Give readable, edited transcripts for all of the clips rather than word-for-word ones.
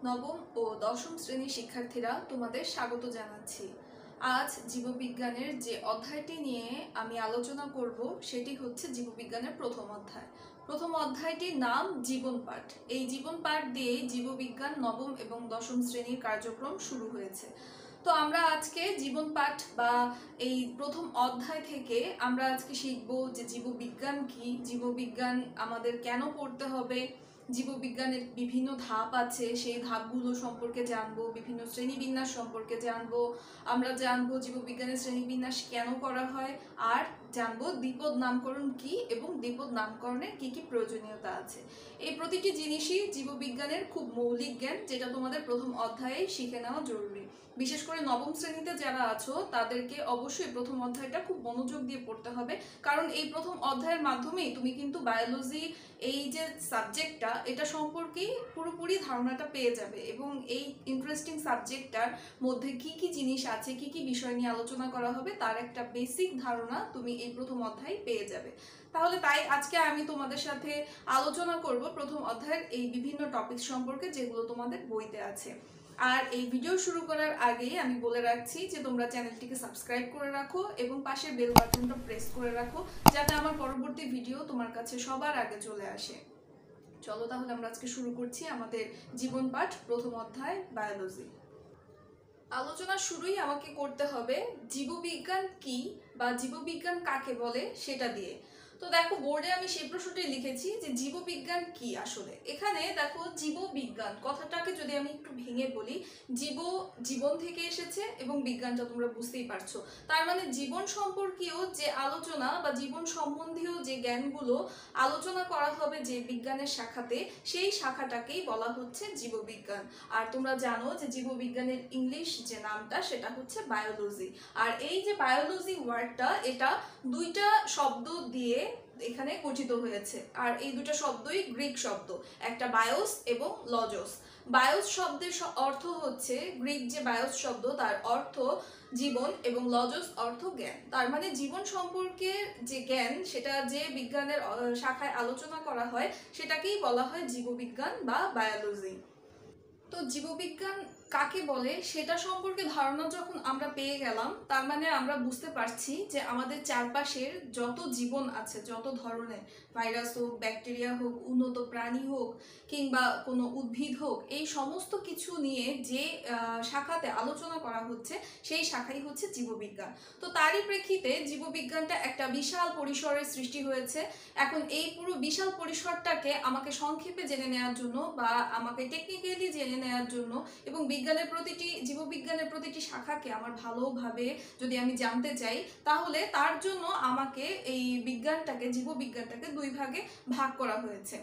নবম ও দশম শ্রেণীর শিক্ষার্থীরা তোমাদের স্বাগত জানাচ্ছি। আজ জীববিজ্ঞানের যে অধ্যায়টি নিয়ে আমি আলোচনা করব সেটি হচ্ছে জীববিজ্ঞানের প্রথম অধ্যায়। প্রথম অধ্যায়টির নাম জীবন পাঠ। এই জীবন পাঠ দিয়েই জীববিজ্ঞান নবম এবং দশম শ্রেণীর কার্যক্রম শুরু হয়েছে। তো আমরা আজকে জীবন পাঠ বা এই প্রথম অধ্যায় থেকে আমরা আজকে শিখব যে জীববিজ্ঞান কি, জীববিজ্ঞান আমাদের কেন পড়তে হবে, জীববিজ্ঞানের বিভিন্ন ধাপ আছে, সেই ধাপগুলো সম্পর্কে জানবো, বিভিন্ন শ্রেণীবিন্যাস সম্পর্কে জানবো। আমরা জানবো জীববিজ্ঞানের শ্রেণীবিন্যাস কেন করা হয়, আর জানবো দ্বিপদ নামকরণ কি এবং দ্বিপদ নামকরণের কি কি প্রয়োজনীয়তা আছে। এই প্রতিটি জিনিসই জীববিজ্ঞানের খুব মৌলিক জ্ঞান, যেটা তোমাদের প্রথম অধ্যায়ে শিখে নেওয়া জরুরি। বিশেষ করে নবম শ্রেণীতে যারা আছো তাদেরকে অবশ্যই প্রথম অধ্যায়টা খুব মনোযোগ দিয়ে পড়তে হবে, কারণ এই প্রথম অধ্যায়ের মাধ্যমেই তুমি কিন্তু বায়োলজি এই যে সাবজেক্টটা এটা সম্পর্কে পুরোপুরি ধারণাটা পেয়ে যাবে, এবং এই ইন্টারেস্টিং সাবজেক্টটার মধ্যে কি কি জিনিস আছে, কি কি বিষয় নিয়ে আলোচনা করা হবে তার একটা বেসিক ধারণা তুমি এই প্রথম অধ্যায়ে পেয়ে যাবে। তাহলে তাই আজকে আমি তোমাদের সাথে আলোচনা করব প্রথম অধ্যায়ের এই বিভিন্ন টপিক সম্পর্কে যেগুলো তোমাদের বইতে আছে। আর এই ভিডিও শুরু করার আগেই আমি বলে রাখছি যে তোমরা চ্যানেলটিকে সাবস্ক্রাইব করে রাখো এবং পাশের বেল বাটনটা প্রেস করে রাখো, যাতে আমার পরবর্তী ভিডিও তোমার কাছে সবার আগে চলে আসে। চলো তাহলে আমরা আজকে শুরু করছি আমাদের জীবন পাঠ প্রথম অধ্যায় বায়োলজি। আলোচনা শুরুই আমাকে করতে হবে জীববিজ্ঞান কি বা জীববিজ্ঞান কাকে বলে সেটা দিয়ে। তো দেখো বোর্ডে আমি সেই প্রশ্নটাই লিখেছি যে জীববিজ্ঞান কি আসলে। এখানে দেখো জীববিজ্ঞান কথাটাকে যদি আমি একটু ভেঙে বলি, জীবন থেকে এসেছে এবং বিজ্ঞানটা তোমরা বুঝতেই পারছো, তার মানে জীবন সম্পর্কীয় যে আলোচনা বা জীবন সম্বন্ধীয় যে জ্ঞানগুলো আলোচনা করা হবে যে বিজ্ঞানের শাখাতে, সেই শাখাটাকেই বলা হচ্ছে জীববিজ্ঞান। আর তোমরা জানো যে জীববিজ্ঞানের ইংলিশ যে নামটা সেটা হচ্ছে বায়োলজি। আর এই যে বায়োলজি ওয়ার্ডটা এটা দুইটা শব্দ দিয়ে এখানে গঠিত হয়েছে, আর এই দুটো শব্দই গ্রিক শব্দ, একটা বায়োস এবং লজস। বায়োস শব্দের অর্থ হচ্ছে, গ্রিক যে বায়োস শব্দ তার অর্থ জীবন এবং লজস অর্থ জ্ঞান। তার মানে জীবন সম্পর্কে যে জ্ঞান সেটা যে বিজ্ঞানের শাখায় আলোচনা করা হয় সেটাকেই বলা হয় জীববিজ্ঞান বা বায়োলজি। তো জীববিজ্ঞান কাকে বলে সেটা সম্পর্কে ধারণা যখন আমরা পেয়ে গেলাম, তার মানে আমরা বুঝতে পারছি যে আমাদের চারপাশের যত জীবন আছে, যত ধরনের ভাইরাস হোক, ব্যাকটেরিয়া হোক, উন্নত প্রাণী হোক, কিংবা কোনো উদ্ভিদ হোক, এই সমস্ত কিছু নিয়ে যে শাখাতে আলোচনা করা হচ্ছে সেই শাখাই হচ্ছে জীববিজ্ঞান। তো তারই প্রেক্ষিতে জীববিজ্ঞানটা একটা বিশাল পরিসরের সৃষ্টি হয়েছে। এখন এই পুরো বিশাল পরিসরটাকে আমাকে সংক্ষেপে জেনে নেওয়ার জন্য বা আমাকে টেকনিক্যালি জেনে নেওয়ার জন্য, এবং জীববিজ্ঞানের প্রতিটি শাখাকে আমার ভালোভাবে যদি আমি জানতে চাই, তাহলে তার জন্য আমাকে এই জীববিজ্ঞানটাকে দুই ভাগে ভাগ করা হয়েছে।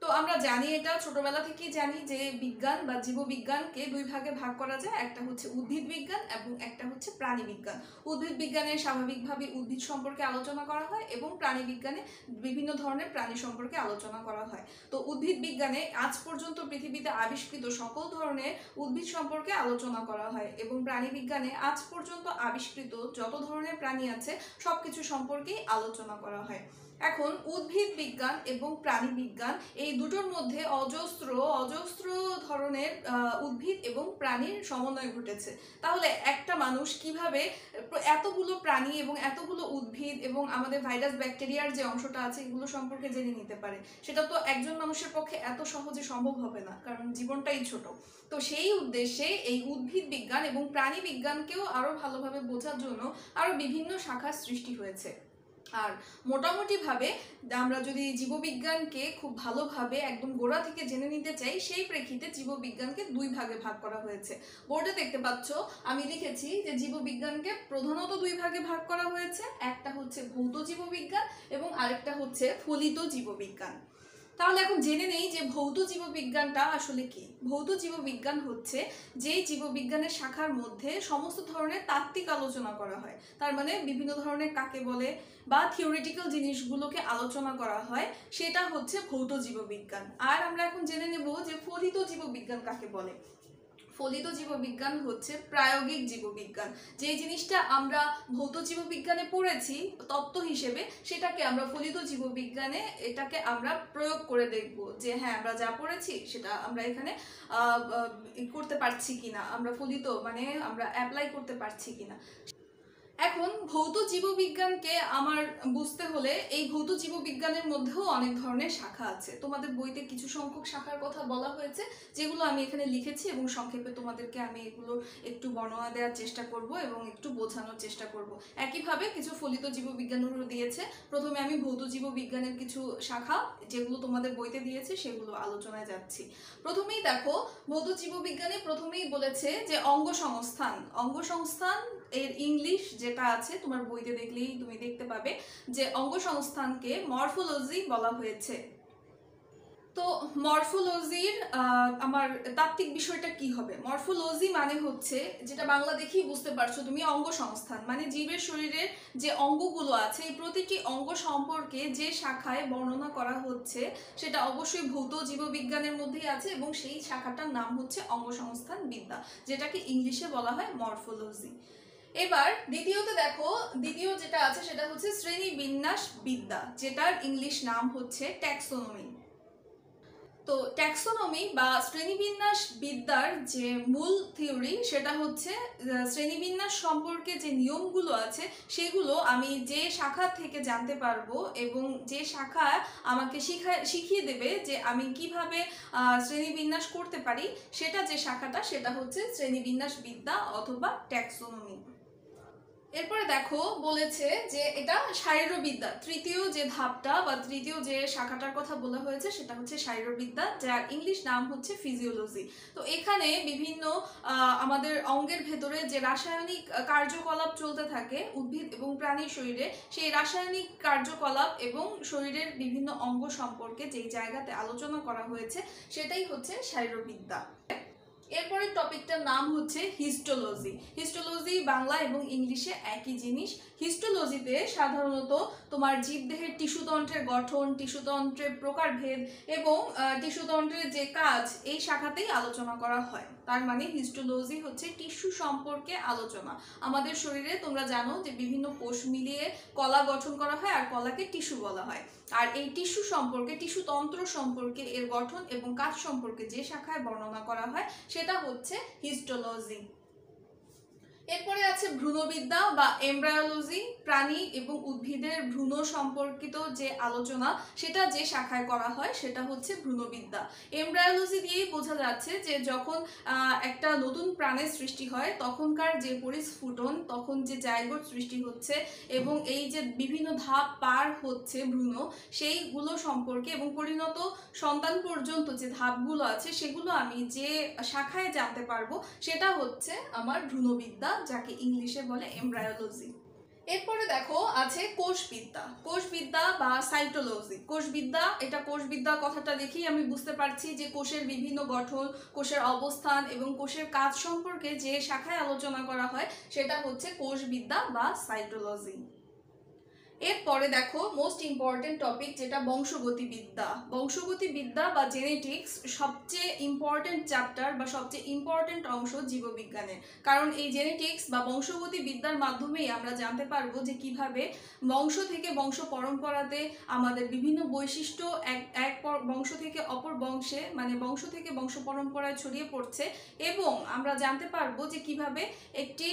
তো আমরা জানি, এটা ছোটবেলা থেকেই জানি যে বিজ্ঞান বা জীববিজ্ঞানকে দুই ভাগে ভাগ করা যায়, একটা হচ্ছে উদ্ভিদ বিজ্ঞান এবং একটা হচ্ছে প্রাণী বিজ্ঞান। উদ্ভিদ বিজ্ঞানে স্বাভাবিকভাবে উদ্ভিদ সম্পর্কে আলোচনা করা হয় এবং প্রাণী বিজ্ঞানে বিভিন্ন ধরনের প্রাণী সম্পর্কে আলোচনা করা হয়। তো উদ্ভিদ বিজ্ঞানে আজ পর্যন্ত পৃথিবীতে আবিষ্কৃত সকল ধরনের উদ্ভিদ সম্পর্কে আলোচনা করা হয়, এবং প্রাণী বিজ্ঞানে আজ পর্যন্ত আবিষ্কৃত যত ধরনের প্রাণী আছে সবকিছু সম্পর্কেই আলোচনা করা হয়। এখন উদ্ভিদ বিজ্ঞান এবং প্রাণী বিজ্ঞান এই দুটোর মধ্যে অজস্র ধরনের উদ্ভিদ এবং প্রাণীর সমন্বয় ঘটেছে। তাহলে একটা মানুষ কিভাবে এতগুলো প্রাণী এবং এতগুলো উদ্ভিদ এবং আমাদের ভাইরাস ব্যাকটেরিয়ার যে অংশটা আছে এগুলো সম্পর্কে জেনে নিতে পারে? সেটা তো একজন মানুষের পক্ষে এত সহজে সম্ভব হবে না, কারণ জীবনটাই ছোট। তো সেই উদ্দেশ্যে এই উদ্ভিদ বিজ্ঞান এবং প্রাণী বিজ্ঞানকেও আরো ভালোভাবে বোঝার জন্য আরো বিভিন্ন শাখার সৃষ্টি হয়েছে। আর মোটামুটি ভাবে আমরা যদি জীববিজ্ঞানকে খুব ভালোভাবে একদম গোড়া থেকে জেনে নিতে চাই, সেই প্রেক্ষিতে জীববিজ্ঞানকে দুই ভাগে ভাগ করা হয়েছে। বোর্ডে দেখতে পাচ্ছ আমি লিখেছি যে জীববিজ্ঞানকে প্রধানত দুই ভাগে ভাগ করা হয়েছে, একটা হচ্ছে ভৌত জীববিজ্ঞান এবং আরেকটা হচ্ছে ফলিত জীববিজ্ঞান। তাহলে এখন জেনে নেই যে ভৌত জীববিজ্ঞানটা আসলে কি। ভৌত জীববিজ্ঞান হচ্ছে যেই জীববিজ্ঞানের শাখার মধ্যে সমস্ত ধরনের তাত্ত্বিক আলোচনা করা হয়, তার মানে বিভিন্ন ধরনের কাকে বলে বা থিওরিটিক্যাল জিনিসগুলোকে আলোচনা করা হয়, সেটা হচ্ছে ভৌত জীববিজ্ঞান। আর আমরা এখন জেনে নেব যে ফলিত জীববিজ্ঞান কাকে বলে। ফলিত জীববিজ্ঞান হচ্ছে প্রায়োগিক জীববিজ্ঞান। যে জিনিসটা আমরা ভৌত জীববিজ্ঞানে পড়েছি তত্ত্ব হিসেবে, সেটাকে আমরা ফলিত জীববিজ্ঞানে এটাকে আমরা প্রয়োগ করে দেখব যে হ্যাঁ আমরা যা পড়েছি সেটা আমরা এখানে করতে পারছি কিনা, আমরা ফলিত মানে আমরা অ্যাপ্লাই করতে পারছি কিনা। এখন ভৌত জীববিজ্ঞানকে আমার বুঝতে হলে এই ভৌত জীববিজ্ঞানের মধ্যেও অনেক ধরনের শাখা আছে। তোমাদের বইতে কিছু সংখ্যক শাখার কথা বলা হয়েছে, যেগুলো আমি এখানে লিখেছি এবং সংক্ষেপে তোমাদেরকে আমি এগুলো একটু বর্ণনা দেওয়ার চেষ্টা করব এবং একটু বোঝানোর চেষ্টা করব। একইভাবে কিছু ফলিত জীববিজ্ঞানেরও দিয়েছে। প্রথমে আমি ভৌত জীববিজ্ঞানের কিছু শাখা যেগুলো তোমাদের বইতে দিয়েছে সেগুলো আলোচনায় যাচ্ছি। প্রথমেই দেখো, ভৌত জীববিজ্ঞানে প্রথমেই বলেছে যে অঙ্গসংস্থান। অঙ্গসংস্থান এর ইংলিশ যেটা আছে তোমার বইতে দেখলেই তুমি দেখতে পাবে যে অঙ্গসংস্থানকে মরফোলজি বলা হয়েছে। তো মরফোলজির আমার তাত্ত্বিক বিষয়টা কি হবে? মরফোলজি মানে হচ্ছে, যেটা বাংলা দেখেই বুঝতে পারছো তুমি, অঙ্গসংস্থান মানে জীবের শরীরের যে অঙ্গগুলো আছে এই প্রতিটি অঙ্গ সম্পর্কে যে শাখায় বর্ণনা করা হচ্ছে সেটা অবশ্যই ভৌত জীববিজ্ঞানের মধ্যেই আছে এবং সেই শাখাটার নাম হচ্ছে অঙ্গসংস্থান বিদ্যা, যেটাকে ইংলিশে বলা হয় মরফোলজি। এবার দ্বিতীয়তে দেখো, দ্বিতীয় যেটা আছে সেটা হচ্ছে শ্রেণীবিন্যাস বিদ্যা, যেটার ইংলিশ নাম হচ্ছে ট্যাক্সোনমি। তো ট্যাক্সোনমি বা শ্রেণীবিন্যাস বিদ্যার যে মূল থিওরি সেটা হচ্ছে শ্রেণীবিন্যাস সম্পর্কে যে নিয়মগুলো আছে সেগুলো আমি যে শাখা থেকে জানতে পারবো এবং যে শাখা আমাকে শিখিয়ে দেবে যে আমি কিভাবে শ্রেণীবিন্যাস করতে পারি, সেটা যে শাখাটা সেটা হচ্ছে শ্রেণীবিন্যাস বিদ্যা অথবা ট্যাক্সোনমি। এরপরে দেখো বলেছে যে এটা শারীরবিদ্যা, তৃতীয় যে ধাপটা বা তৃতীয় যে শাখাটার কথা বলা হয়েছে সেটা হচ্ছে শারীরবিদ্যা, যার ইংলিশ নাম হচ্ছে ফিজিওলজি। তো এখানে বিভিন্ন আমাদের অঙ্গের ভেতরে যে রাসায়নিক কার্যকলাপ চলতে থাকে উদ্ভিদ এবং প্রাণীর শরীরে, সেই রাসায়নিক কার্যকলাপ এবং শরীরের বিভিন্ন অঙ্গ সম্পর্কে যেই জায়গাতে আলোচনা করা হয়েছে সেটাই হচ্ছে শারীরবিদ্যা। এরপরে টপিকটার নাম হচ্ছে হিস্টোলজি। হিস্টোলজি বাংলা এবং ইংলিশে একই জিনিস। হিস্টোলজিতে সাধারণত তোমার জীবদেহের টিস্যুতন্ত্রের গঠন, টিস্যুতন্ত্রের প্রকারভেদ এবং টিস্যুতন্ত্রের যে কাজ এই শাখাতেই আলোচনা করা হয়। তার মানে হিস্টোলজি হচ্ছে টিস্যু সম্পর্কে আলোচনা। আমাদের শরীরে তোমরা জানো যে বিভিন্ন কোষ মিলিয়ে কলা গঠন করা হয় আর কলাকে টিস্যু বলা হয়। আর এই টিস্যু সম্পর্কে, টিস্যুতন্ত্র সম্পর্কে, এর গঠন এবং কাজ সম্পর্কে যে শাখায় বর্ণনা করা হয় সেটা হচ্ছে হিস্টোলজি। এরপরে আছে ভ্রূণবিদ্যা বা এমব্রায়োলজি, প্রাণী এবং উদ্ভিদের ভ্রূণ সম্পর্কিত যে আলোচনা সেটা যে শাখায় করা হয় সেটা হচ্ছে ভ্রূণবিদ্যা। এমব্রায়োলজি দিয়েই বোঝা যাচ্ছে যে যখন একটা নতুন প্রাণের সৃষ্টি হয় তখনকার যে পরিস্ফুটন, তখন যে জাইগোট সৃষ্টি হচ্ছে এবং এই যে বিভিন্ন ধাপ পার হচ্ছে ভ্রূণ, সেইগুলো সম্পর্কে এবং পরিণত সন্তান পর্যন্ত যে ধাপগুলো আছে সেগুলো আমি যে শাখায় জানতে পারবো সেটা হচ্ছে আমার ভ্রূণবিদ্যা, যাকে ইংলিশে বলে এমব্রায়োলজি। এরপরে দেখো আছে কোষবিদ্যা। কোষবিদ্যা বা সাইটোলজি। কোষবিদ্যা, এটা কোষবিদ্যা কথাটা দেখেই আমি বুঝতে পারছি যে কোষের বিভিন্ন গঠন, কোষের অবস্থান এবং কোষের কাজ সম্পর্কে যে শাখায় আলোচনা করা হয় সেটা হচ্ছে কোষবিদ্যা বা সাইটোলজি। এরপরে দেখো মোস্ট ইম্পর্টেন্ট টপিক যেটা বংশগতিবিদ্যা। বংশগতিবিদ্যা বা জেনেটিক্স সবচেয়ে ইম্পর্টেন্ট চ্যাপ্টার বা সবচেয়ে ইম্পর্টেন্ট অংশ জীববিজ্ঞানের, কারণ এই জেনেটিক্স বা বংশগতিবিদ্যার মাধ্যমেই আমরা জানতে পারবো যে কিভাবে বংশ থেকে বংশ পরম্পরাতে আমাদের বিভিন্ন বৈশিষ্ট্য এক বংশ থেকে অপর বংশে মানে বংশ থেকে বংশ পরম্পরায় ছড়িয়ে পড়ছে এবং আমরা জানতে পারবো যে কিভাবে একটি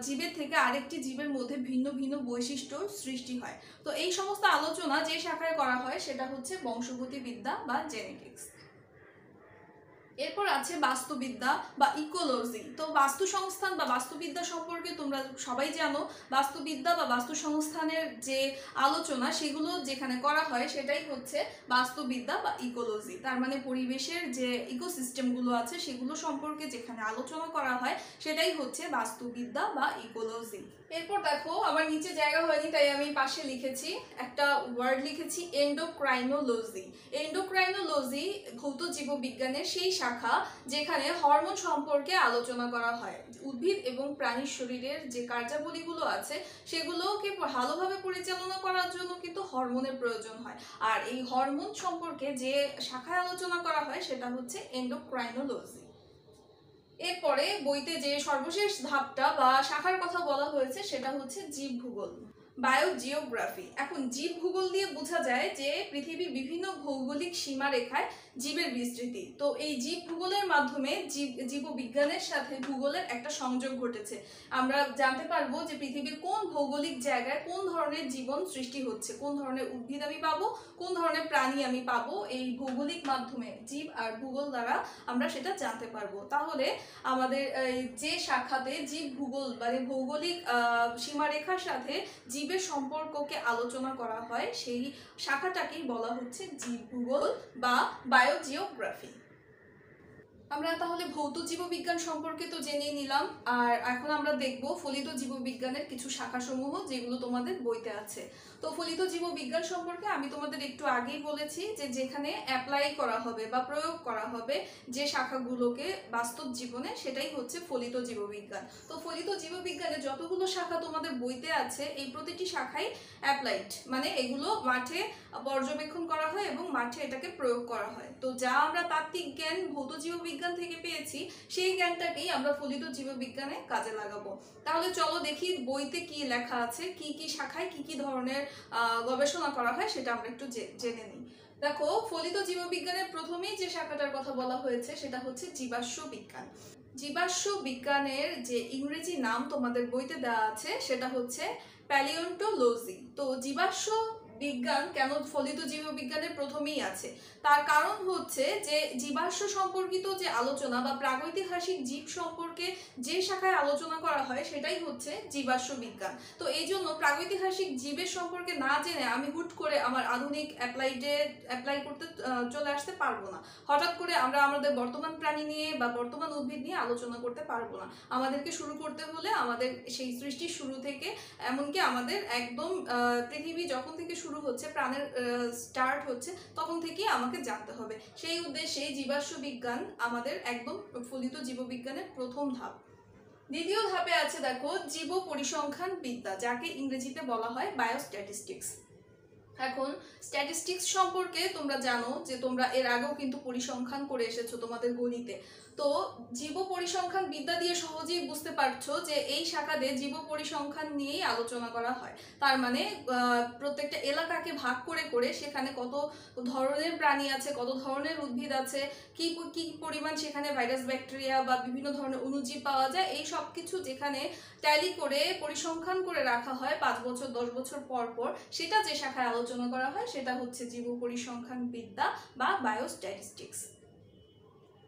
জীবের থেকে আরেকটি জীবের মধ্যে ভিন্ন ভিন্ন বৈশিষ্ট্য সৃষ্টি হয়। তো এই সমস্ত আলোচনা যে শাখায় করা হয় সেটা হচ্ছে বংশগতিবিদ্যা বা জেনেটিক্স। এরপর আছে বাস্তুবিদ্যা বা ইকোলজি। তো বাস্তু সংস্থান বা বাস্তুবিদ্যা সম্পর্কে তোমরা সবাই জানো। বাস্তুবিদ্যা বা বাস্তু সংস্থানের যে আলোচনা সেগুলো যেখানে করা হয় সেটাই হচ্ছে বাস্তুবিদ্যা বা ইকোলজি। তার মানে পরিবেশের যে ইকোসিস্টেমগুলো আছে সেগুলো সম্পর্কে যেখানে আলোচনা করা হয় সেটাই হচ্ছে বাস্তুবিদ্যা বা ইকোলজি। এরপর দেখো আমার নিচে জায়গা হয়নি তাই আমি পাশে লিখেছি, একটা ওয়ার্ড লিখেছি এন্ডোক্রাইনোলজি। এন্ডোক্রাইনোলজি ভৌত জীববিজ্ঞানের সেই শাখা যেখানে হরমোন সম্পর্কে আলোচনা করা হয়। উদ্ভিদ এবং প্রাণীর শরীরের যে কার্যাবলীগুলো আছে সেগুলোকে ভালোভাবে পরিচালনা করার জন্য কিন্তু হরমোনের প্রয়োজন হয়, আর এই হরমোন সম্পর্কে যে শাখায় আলোচনা করা হয় সেটা হচ্ছে এন্ডোক্রাইনোলজি। এরপরে বইতে যে সর্বশেষ ধাপটা বা শাখার কথা বলা হয়েছে সেটা হচ্ছে জীব ভূগোল, বায়োজিওগ্রাফি। এখন জীব ভূগোল দিয়ে বোঝা যায় যে পৃথিবীর বিভিন্ন ভৌগোলিক সীমারেখায় জীবের বিস্তৃতি। তো এই জীব ভূগোলের মাধ্যমে জীববিজ্ঞানের সাথে ভূগোলের একটা সংযোগ ঘটেছে। আমরা জানতে পারবো যে পৃথিবীর কোন ভৌগোলিক জায়গায় কোন ধরনের জীবন সৃষ্টি হচ্ছে, কোন ধরনের উদ্ভিদ আমি পাবো, কোন ধরনের প্রাণী আমি পাবো। এই ভৌগোলিক মাধ্যমে জীব আর ভূগোল দ্বারা আমরা সেটা জানতে পারবো। তাহলে আমাদের যে শাখাতে জীব ভূগোল মানে ভৌগোলিক সীমারেখার সাথে জীবের সম্পর্ককে আলোচনা করা হয় সেই শাখাটাকেই বলা হচ্ছে জীব ভূগোল বা বায়োজিওগ্রাফি। আমরা তাহলে ভৌত জীববিজ্ঞান সম্পর্কে তো জেনেই নিলাম, আর এখন আমরা দেখব ফলিত জীববিজ্ঞানের কিছু শাখাসমূহ যেগুলো তোমাদের বইতে আছে। তো ফলিত জীববিজ্ঞান সম্পর্কে আমি তোমাদের একটু আগেই বলেছি যে যেখানে অ্যাপ্লাই করা হবে বা প্রয়োগ করা হবে যে শাখাগুলোকে বাস্তব জীবনে, সেটাই হচ্ছে ফলিত জীববিজ্ঞান। তো ফলিত জীববিজ্ঞানে যতগুলো শাখা তোমাদের বইতে আছে এই প্রতিটি শাখাই অ্যাপ্লাইড, মানে এগুলো মাঠে পর্যবেক্ষণ করা হয় এবং মাঠে এটাকে প্রয়োগ করা হয়। তো যা আমরা তাত্ত্বিক জ্ঞান ভৌত জীববিজ্ঞান থেকে পেয়েছি সেই জ্ঞানটাকেই আমরা ফলিত জীববিজ্ঞানে কাজে লাগাবো। তাহলে চলো দেখি বইতে কি লেখা আছে, কি কি শাখায় কি কি ধরনের গবেষণা করা হয় সেটা আমরা একটু জেনে নিই। দেখো, ফলিত জীববিজ্ঞানের প্রথমেই যে শাখাটার কথা বলা হয়েছে সেটা হচ্ছে জীবাশ্ম বিজ্ঞান। জীবাশ্ম বিজ্ঞানের যে ইংরেজি নাম তোমাদের বইতে দেওয়া আছে সেটা হচ্ছে প্যালিওন্টোলজি। তো জীবাশ্ম বিজ্ঞান কেন ফলিত জীববিজ্ঞানের প্রথমেই আছে, তার কারণ হচ্ছে যে জীবাশ্ম সম্পর্কিত যে আলোচনা বা প্রাগৈতিহাসিক জীব সম্পর্কে যে শাখায় আলোচনা করা হয় সেটাই হচ্ছে জীবাশ্ম বিজ্ঞান। তো এই জন্য প্রাগৈতিহাসিক জীবের সম্পর্কে না জেনে আমি হুট করে আমার আধুনিক অ্যাপ্লাই করতে চলে আসতে পারবো না। হঠাৎ করে আমরা আমাদের বর্তমান প্রাণী নিয়ে বা বর্তমান উদ্ভিদ নিয়ে আলোচনা করতে পারবো না। আমাদেরকে শুরু করতে হলে আমাদের সেই সৃষ্টির শুরু থেকে, এমনকি আমাদের একদম পৃথিবী যখন থেকে শুরু হচ্ছে, প্রাণের স্টার্ট হচ্ছে, তখন থেকেই আমাকে জানতে হবে। সেই উদ্দেশ্যে জীবাশ্ম বিজ্ঞান আমাদের একদম ফলিত জীববিজ্ঞানের প্রথম ধাপ। দ্বিতীয় ধাপে আছে দেখো জীব পরিসংখ্যান বিদ্যা, যাকে ইংরেজিতে বলা হয় বায়োস্ট্যাটিস্টিক্স। এখন স্ট্যাটিস্টিক্স সম্পর্কে তোমরা জানো যে তোমরা এর আগেও কিন্তু পরিসংখ্যান করে এসেছো তোমাদের গণিতে। তো জীব পরিসংখ্যান বিদ্যা দিয়ে সহজেই বুঝতে পারছো যে এই শাখাতে জীব পরিসংখ্যান নিয়েই আলোচনা করা হয়। তার মানে প্রত্যেকটা এলাকাকে ভাগ করে করে সেখানে কত ধরনের প্রাণী আছে, কত ধরনের উদ্ভিদ আছে, কি কি পরিমাণ সেখানে ভাইরাস ব্যাকটেরিয়া বা বিভিন্ন ধরনের অণুজীব পাওয়া যায়, এই সব কিছু যেখানে ট্যালি করে পরিসংখ্যান করে রাখা হয় 5 বছর 10 বছর পর পর, সেটা যে শাখায় আলোচনা করা হয় সেটা হচ্ছে জীব পরিসংখ্যান বিদ্যা বা বায়োস্ট্যাটিস্টিক্স।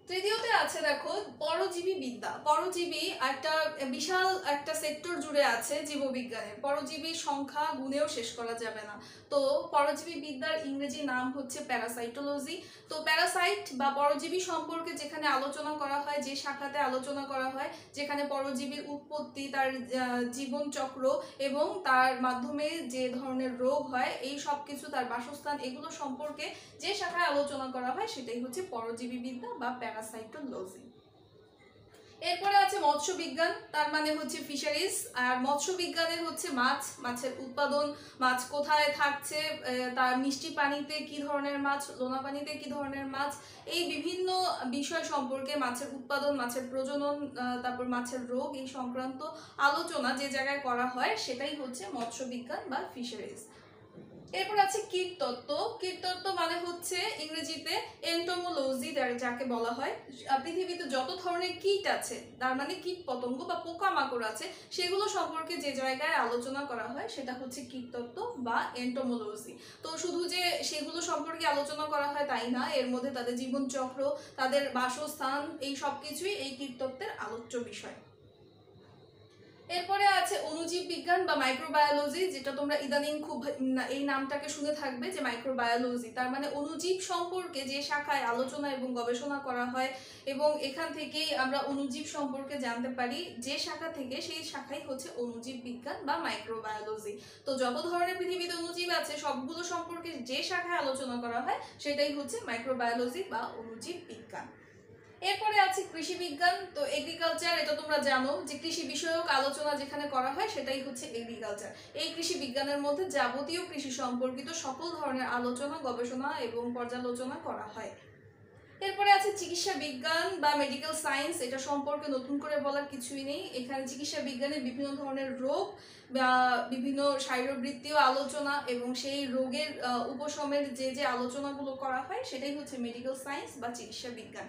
তৃতীয়তে আছে দেখো পরজীবী বিদ্যা। পরজীবী একটা বিশাল একটা সেক্টর জুড়ে আছে জীববিজ্ঞানের, পরজীবীর সংখ্যা গুণেও শেষ করা যাবে না। তো পরজীবী বিদ্যার ইংরেজি নাম হচ্ছে প্যারাসাইটোলজি। তো প্যারাসাইট বা পরজীবী সম্পর্কে যেখানে আলোচনা করা হয়, যে শাখাতে আলোচনা করা হয়, যেখানে পরজীবীর উৎপত্তি, তার জীবন চক্র এবং তার মাধ্যমে যে ধরনের রোগ হয়, এই সব কিছু, তার বাসস্থান, এগুলো সম্পর্কে যে শাখায় আলোচনা করা হয় সেটাই হচ্ছে পরজীবী বিদ্যা বা প্যারাসাইটোলজি। এরপরে আছে মৎস্য বিজ্ঞান, তার মানে হচ্ছে ফিশারিজ। আর মৎস্য বিজ্ঞানের হচ্ছে মাছের উৎপাদন, মাছ কোথায় থাকছে, তার মিষ্টি পানিতে কি ধরনের মাছ, লোনা পানিতে কি ধরনের মাছ, এই বিভিন্ন বিষয় সম্পর্কে, মাছের উৎপাদন, মাছের প্রজনন, তারপর মাছের রোগ, এই সংক্রান্ত আলোচনা যে জায়গায় করা হয় সেটাই হচ্ছে মৎস্য বিজ্ঞান বা ফিশারিজ। এরপর আছে কীটতত্ত্ব। কীটতত্ত্ব মানে হচ্ছে ইংরেজিতে এন্টোমোলজি, যাকে বলা হয় পৃথিবীতে যত ধরনের কীট আছে, তার মানে কীট পতঙ্গ বা পোকামাকড় আছে, সেগুলো সম্পর্কে যে জায়গায় আলোচনা করা হয় সেটা হচ্ছে কীটতত্ত্ব বা এন্টোমোলজি। তো শুধু যে সেগুলো সম্পর্কে আলোচনা করা হয় তাই না, এর মধ্যে তাদের জীবনচক্র, তাদের বাসস্থান, এই সব কিছুই এই কীটতত্ত্বের আলোচ্য বিষয়। এরপরে আছে অণুজীব বিজ্ঞান বা মাইক্রোবায়োলজি, যেটা তোমরা ইদানিং খুব এই নামটাকে শুনে থাকবে যে মাইক্রোবায়োলজি। তার মানে অণুজীব সম্পর্কে যে শাখায় আলোচনা এবং গবেষণা করা হয় এবং এখান থেকেই আমরা অণুজীব সম্পর্কে জানতে পারি, যে শাখা থেকে, সেই শাখাই হচ্ছে অণুজীব বিজ্ঞান বা মাইক্রোবায়োলজি। তো যত ধরনের পৃথিবীতে অণুজীব আছে সবগুলো সম্পর্কে যে শাখায় আলোচনা করা হয় সেটাই হচ্ছে মাইক্রোবায়োলজি বা অণুজীব বিজ্ঞান। এরপরে আছে কৃষি বিজ্ঞান। তো এগ্রিকালচার, এটা তোমরা জানো যে কৃষি বিষয়ক আলোচনা যেখানে করা হয় সেটাই হচ্ছে এগ্রিকালচার। এই কৃষি বিজ্ঞানের মধ্যে যাবতীয় কৃষি সম্পর্কিত সকল ধরনের আলোচনা, গবেষণা এবং পর্যালোচনা করা হয়। এরপরে আছে চিকিৎসা বিজ্ঞান বা মেডিকেল সায়েন্স। এটা সম্পর্কে নতুন করে বলার কিছুই নেই। এখানে চিকিৎসা বিজ্ঞানে বিভিন্ন ধরনের রোগ বা বিভিন্ন শারীরবৃত্তীয় আলোচনা এবং সেই রোগের উপশমের যে আলোচনাগুলো করা হয় সেটাই হচ্ছে মেডিকেল সায়েন্স বা চিকিৎসা বিজ্ঞান।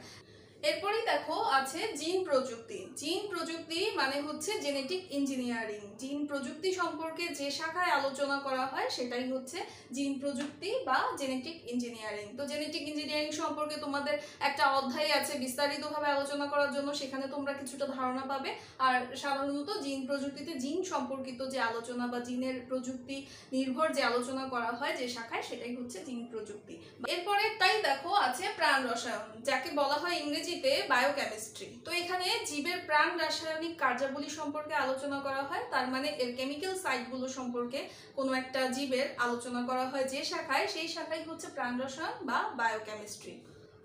এরপরেই দেখো আছে জিন প্রযুক্তি। জিন প্রযুক্তি মানে হচ্ছে জেনেটিক ইঞ্জিনিয়ারিং। জিন প্রযুক্তি সম্পর্কে যে শাখায় আলোচনা করা হয় সেটাই হচ্ছে জিন প্রযুক্তি বা জেনেটিক ইঞ্জিনিয়ারিং। তো জেনেটিক ইঞ্জিনিয়ারিং সম্পর্কে তোমাদের একটা অধ্যায় আছে বিস্তারিতভাবে আলোচনা করার জন্য, সেখানে তোমরা কিছুটা ধারণা পাবে। আর সাধারণত জিন প্রযুক্তিতে জিন সম্পর্কিত যে আলোচনা বা জিনের প্রযুক্তি নির্ভর যে আলোচনা করা হয় যে শাখায়, সেটাই হচ্ছে জিন প্রযুক্তি। এরপরে তাই দেখো আছে প্রাণ রসায়ন, যাকে বলা হয় ইংরেজিতে বায়োকেমিস্ট্রি। তো এখানে জীবের প্রাণ রাসায়নিক কার্যাবলী সম্পর্কে আলোচনা করা হয়, তার মানে এর কেমিক্যাল সাইটগুলো সম্পর্কে কোনো একটা জীবের আলোচনা করা হয় যে শাখায়, সেই শাখাই হচ্ছে প্রাণ রসায়ন বা বায়োকেমিস্ট্রি।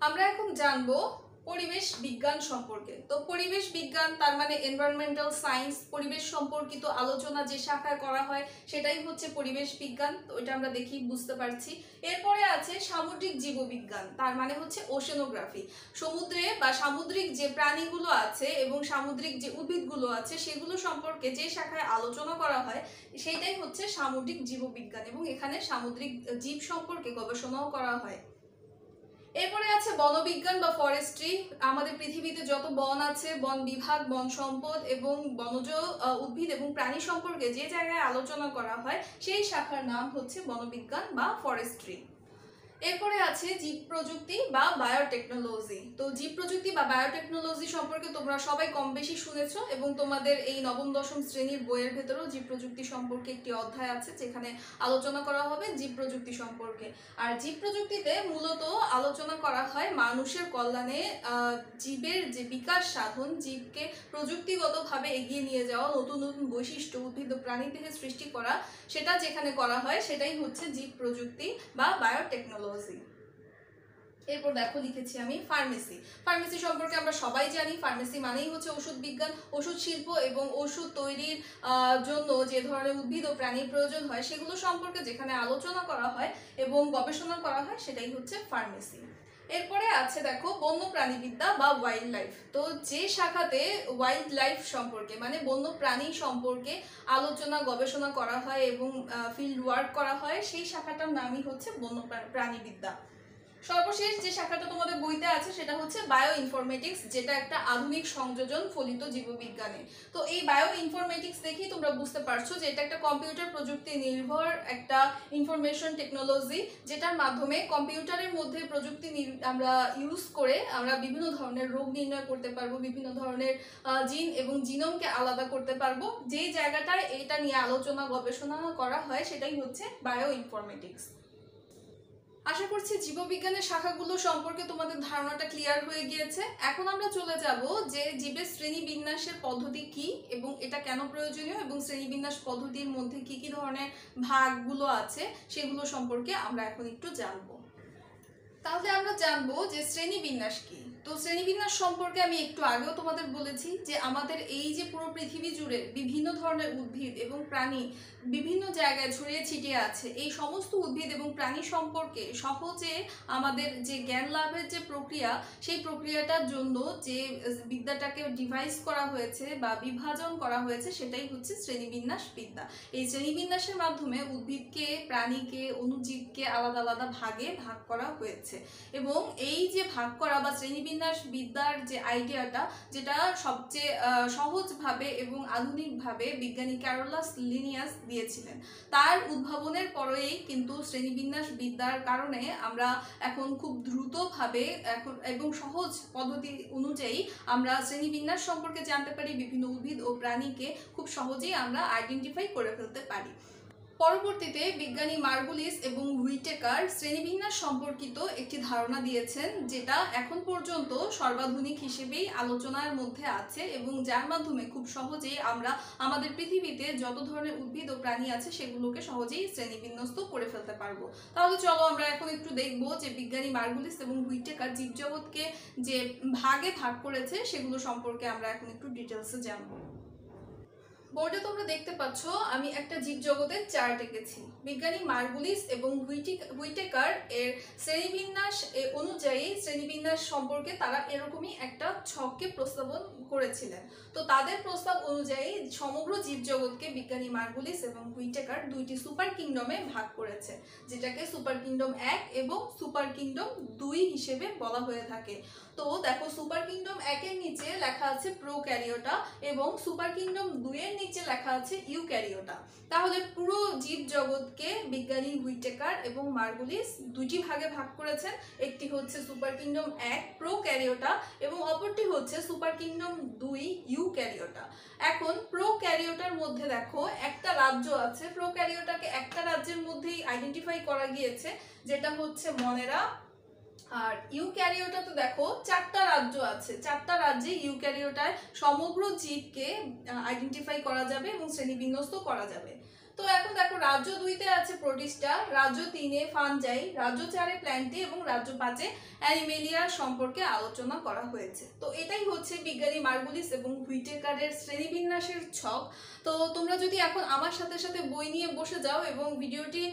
আমরা এখন জানবো পরিবেশ বিজ্ঞান সম্পর্কে। তো পরিবেশ বিজ্ঞান তার মানে এনভায়রনমেন্টাল সায়েন্স, পরিবেশ সম্পর্কিত আলোচনা যে শাখায় করা হয় সেটাই হচ্ছে পরিবেশ বিজ্ঞান। তো এটা আমরা দেখি বুঝতে পারছি। এরপরে আছে সামুদ্রিক জীববিজ্ঞান, তার মানে হচ্ছে ওশেনোগ্রাফি। সমুদ্রে বা সামুদ্রিক যে প্রাণীগুলো আছে এবং সামুদ্রিক যে উদ্ভিদগুলো আছে সেগুলো সম্পর্কে যে শাখায় আলোচনা করা হয় সেইটাই হচ্ছে সামুদ্রিক জীববিজ্ঞান, এবং এখানে সামুদ্রিক জীব সম্পর্কে গবেষণাও করা হয়। এরপরে আছে বনবিজ্ঞান বা ফরেস্ট্রি। আমাদের পৃথিবীতে যত বন আছে, বন বিভাগ, বন সম্পদ এবং বনজ উদ্ভিদ এবং প্রাণী সম্পর্কে যে জায়গায় আলোচনা করা হয় সেই শাখার নাম হচ্ছে বনবিজ্ঞান বা ফরেস্ট্রি। এরপরে আছে জীব প্রযুক্তি বা বায়োটেকনোলজি। তো জীব প্রযুক্তি বা বায়োটেকনোলজি সম্পর্কে তোমরা সবাই কম বেশি শুনেছো, এবং তোমাদের এই নবম দশম শ্রেণীর বইয়ের ভেতরেও জীব প্রযুক্তি সম্পর্কে একটি অধ্যায় আছে যেখানে আলোচনা করা হবে জীব প্রযুক্তি সম্পর্কে। আর জীব প্রযুক্তিতে মূলত আলোচনা করা হয় মানুষের কল্যাণে জীবের যে বিকাশ সাধন, জীবকে প্রযুক্তিগতভাবে এগিয়ে নিয়ে যাওয়া, নতুন নতুন বৈশিষ্ট্য উদ্ভিদ ও প্রাণী থেকে সৃষ্টি করা, সেটা যেখানে করা হয় সেটাই হচ্ছে জীব প্রযুক্তি বা বায়োটেকনোলজি। এরপর দেখো লিখেছি আমি ফার্মেসি। ফার্মেসি সম্পর্কে আমরা সবাই জানি, ফার্মেসি মানেই হচ্ছে ওষুধ বিজ্ঞান। ওষুধ শিল্প এবং ওষুধ তৈরির জন্য যে ধরনের উদ্ভিদ ও প্রাণীর প্রয়োজন হয় সেগুলো সম্পর্কে যেখানে আলোচনা করা হয় এবং গবেষণা করা হয় সেটাই হচ্ছে ফার্মেসি। এরপরে আছে দেখো বন্য প্রাণীবিদ্যা বা ওয়াইল্ড লাইফ। তো যে শাখাতে ওয়াইল্ড লাইফ সম্পর্কে মানে বন্য প্রাণী সম্পর্কে আলোচনা গবেষণা করা হয় এবং ফিল্ড ওয়ার্ক করা হয় সেই শাখাটার নামই হচ্ছে বন্য প্রাণীবিদ্যা। সর্বশেষ যে শাখাটা তোমাদের বইতে আছে সেটা হচ্ছে বায়ো ইনফরমেটিক্স, যেটা একটা আধুনিক সংযোজন ফলিত জীববিজ্ঞানে। তো এই বায়ো ইনফরমেটিক্স দেখেই তোমরা বুঝতে পারছো যে এটা একটা কম্পিউটার প্রযুক্তি নির্ভর একটা ইনফরমেশন টেকনোলজি, যেটার মাধ্যমে কম্পিউটারের মধ্যে প্রযুক্তি আমরা ইউজ করে আমরা বিভিন্ন ধরনের রোগ নির্ণয় করতে পারবো, বিভিন্ন ধরনের জিন এবং জিনোমকে আলাদা করতে পারবো। যেই জায়গাটায় এটা নিয়ে আলোচনা গবেষণা করা হয় সেটাই হচ্ছে বায়ো ইনফরমেটিক্স। আশা করছি জীববিজ্ঞানের শাখাগুলো সম্পর্কে তোমাদের ধারণাটা ক্লিয়ার হয়ে গিয়েছে। এখন আমরা চলে যাব যে জীবের শ্রেণীবিন্যাসের পদ্ধতি কি এবং এটা কেন প্রয়োজনীয়, এবং শ্রেণীবিন্যাস পদ্ধতির মধ্যে কি কি ধরনের ভাগগুলো আছে সেগুলো সম্পর্কে আমরা এখন একটু জানবো। তাহলে আমরা জানবো যে শ্রেণীবিন্যাস কি। তো শ্রেণীবিন্যাস সম্পর্কে আমি একটু আগেও তোমাদের বলেছি যে আমাদের এই যে পুরো পৃথিবী জুড়ে বিভিন্ন ধরনের উদ্ভিদ এবং প্রাণী বিভিন্ন জায়গায় ছড়িয়ে ছিটিয়ে আছে, এই সমস্ত উদ্ভিদ এবং প্রাণী সম্পর্কে সহজে আমাদের যে জ্ঞান লাভের যে প্রক্রিয়া, সেই প্রক্রিয়াটার জন্য যে বিদ্যাটাকে ডিভাইস করা হয়েছে বা বিভাজন করা হয়েছে সেটাই হচ্ছে শ্রেণীবিন্যাস বিদ্যা। এই শ্রেণীবিন্যাসের মাধ্যমে উদ্ভিদকে, প্রাণীকে, অণুজীবকে আলাদা আলাদা ভাগে ভাগ করা হয়েছে, এবং এই যে ভাগ করা বা শ্রেণীবিন্যাস বিদ্যার যে আইডিয়াটা, যেটা সবচেয়ে সহজভাবে এবং আধুনিকভাবে বিজ্ঞানী ক্যারোলাস লিনিয়াস দিয়েছিলেন, তার উদ্ভাবনের পরেই কিন্তু শ্রেণীবিন্যাস বিদ্যার কারণে আমরা এখন খুব দ্রুতভাবে এখন এবং সহজ পদ্ধতি অনুযায়ী আমরা শ্রেণীবিন্যাস সম্পর্কে জানতে পারি, বিভিন্ন উদ্ভিদ ও প্রাণীকে খুব সহজেই আমরা আইডেন্টিফাই করে ফেলতে পারি। পরবর্তীতে বিজ্ঞানী মার্গুলিস এবং হুইটেকার শ্রেণীবিন্যাস সম্পর্কিত একটি ধারণা দিয়েছেন, যেটা এখন পর্যন্ত সর্বাধুনিক হিসেবেই আলোচনার মধ্যে আছে এবং যার মাধ্যমে খুব সহজেই আমরা আমাদের পৃথিবীতে যত ধরনের উদ্ভিদ ও প্রাণী আছে সেগুলোকে সহজেই শ্রেণীবিন্যস্ত করে ফেলতে পারবো। তাহলে চলো আমরা এখন একটু দেখবো যে বিজ্ঞানী মার্গুলিস এবং হুইটেকার জীবজগৎকে যে ভাগে ভাগ করেছে সেগুলো সম্পর্কে আমরা এখন একটু ডিটেলসে জানবো। বোর্ডে তোমরা দেখতে পাচ্ছ আমি একটা জীবজগতের চার্ট এঁকেছি। বিজ্ঞানী মার্গুলিস এবং হুইটেকার এর শ্রেণীবিন্যাস অনুযায়ী শ্রেণীবিন্যাস সম্পর্কে তারা এরকমই একটা ছককে প্রস্তাবন করেছিলেন। তো তাদের প্রস্তাব অনুযায়ী সমগ্র জীবজগৎকে বিজ্ঞানী মার্গুলিস এবং হুইটেকার দুইটি সুপার কিংডমে ভাগ করেছে, যেটাকে সুপার কিংডম 1 এবং সুপার কিংডম 2 হিসেবে বলা হয়ে থাকে। তো দেখো, সুপার কিংডম 1 এর নিচে লেখা আছে প্রোক্যারিওটা এবং সুপার কিংডম 2 এর নিচে লেখা আছে ইউক্যারিওটা। তাহলে পুরো জীব জগৎকে বিজ্ঞানী হুইটেকার এবং মার্গুলিস দুইটি ভাগে ভাগ করেছেন। একটি হচ্ছে সুপার কিংডম 1 প্রোক্যারিওটা এবং অপরটি হচ্ছে সুপার কিংডম 2 ইউক্যারিওটা। এখন প্রোক্যারিওটার মধ্যে দেখো একটা রাজ্য আছে। প্রোক্যারিওটাকে একটা রাজ্যের মধ্যেই আইডেন্টিফাই করা গিয়েছে, যেটা হচ্ছে মনেরা। আর ইউক্যারিওটাতে দেখো 4টা রাজ্য আছে। 4টা রাজ্যে ইউক্যারিওটায় সমগ্র জীবকে আইডেন্টিফাই করা যাবে এবং শ্রেণীবিন্যস্ত করা যাবে। তো এখন দেখো, রাজ্য 2-তে আছে প্রোটিস্টা, রাজ্য 3-এ ফানজাই, রাজ্য 4-এ প্ল্যান্টি এবং রাজ্য 5-এ অ্যানিমেলিয়া সম্পর্কে আলোচনা করা হয়েছে। তো এটাই হচ্ছে বিজ্ঞানী মার্গুলিস এবং হুইটেকারের শ্রেণীবিন্যাসের ছক। তো তোমরা যদি এখন আমার সাথে সাথে বই নিয়ে বসে যাও এবং ভিডিওটি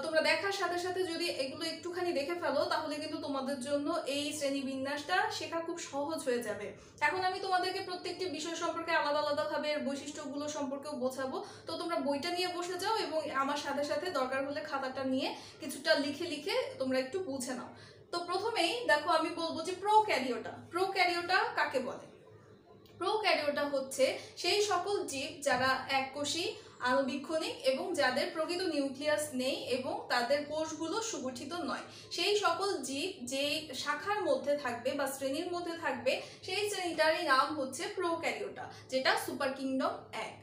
তোমরা দেখার সাথে সাথে যদি এগুলো একটুখানি দেখে ফেলো, তাহলে কিন্তু তোমাদের জন্য এই শ্রেণীবিন্যাসটা শেখা খুব সহজ হয়ে যাবে। এখন আমি তোমাদেরকে প্রত্যেকটি বিষয় সম্পর্কে আলাদা আলাদাভাবে এর বৈশিষ্ট্যগুলো সম্পর্কেও বোঝাবো। তো তোমরা বইটা নিয়ে বসে যাও এবং আমার সাথে সাথে দরকার হলে খাতাটা নিয়ে কিছুটা লিখে লিখে তোমরা একটু বুঝে নাও। তো প্রথমেই দেখো, আমি বলবো যে প্রোক্যারিওটা কাকে বলে। প্রোক্যারিওটা হচ্ছে সেই সকল জীব যারা এককোষী, আণুবীক্ষণিক এবং যাদের প্রকৃত নিউক্লিয়াস নেই এবং তাদের কোষগুলো সুগঠিত নয়। সেই সকল জীব যে শাখার মধ্যে থাকবে বা শ্রেণীর মধ্যে থাকবে, সেই শ্রেণীটারই নাম হচ্ছে প্রোক্যারিওটা, যেটা সুপার কিংডম 1।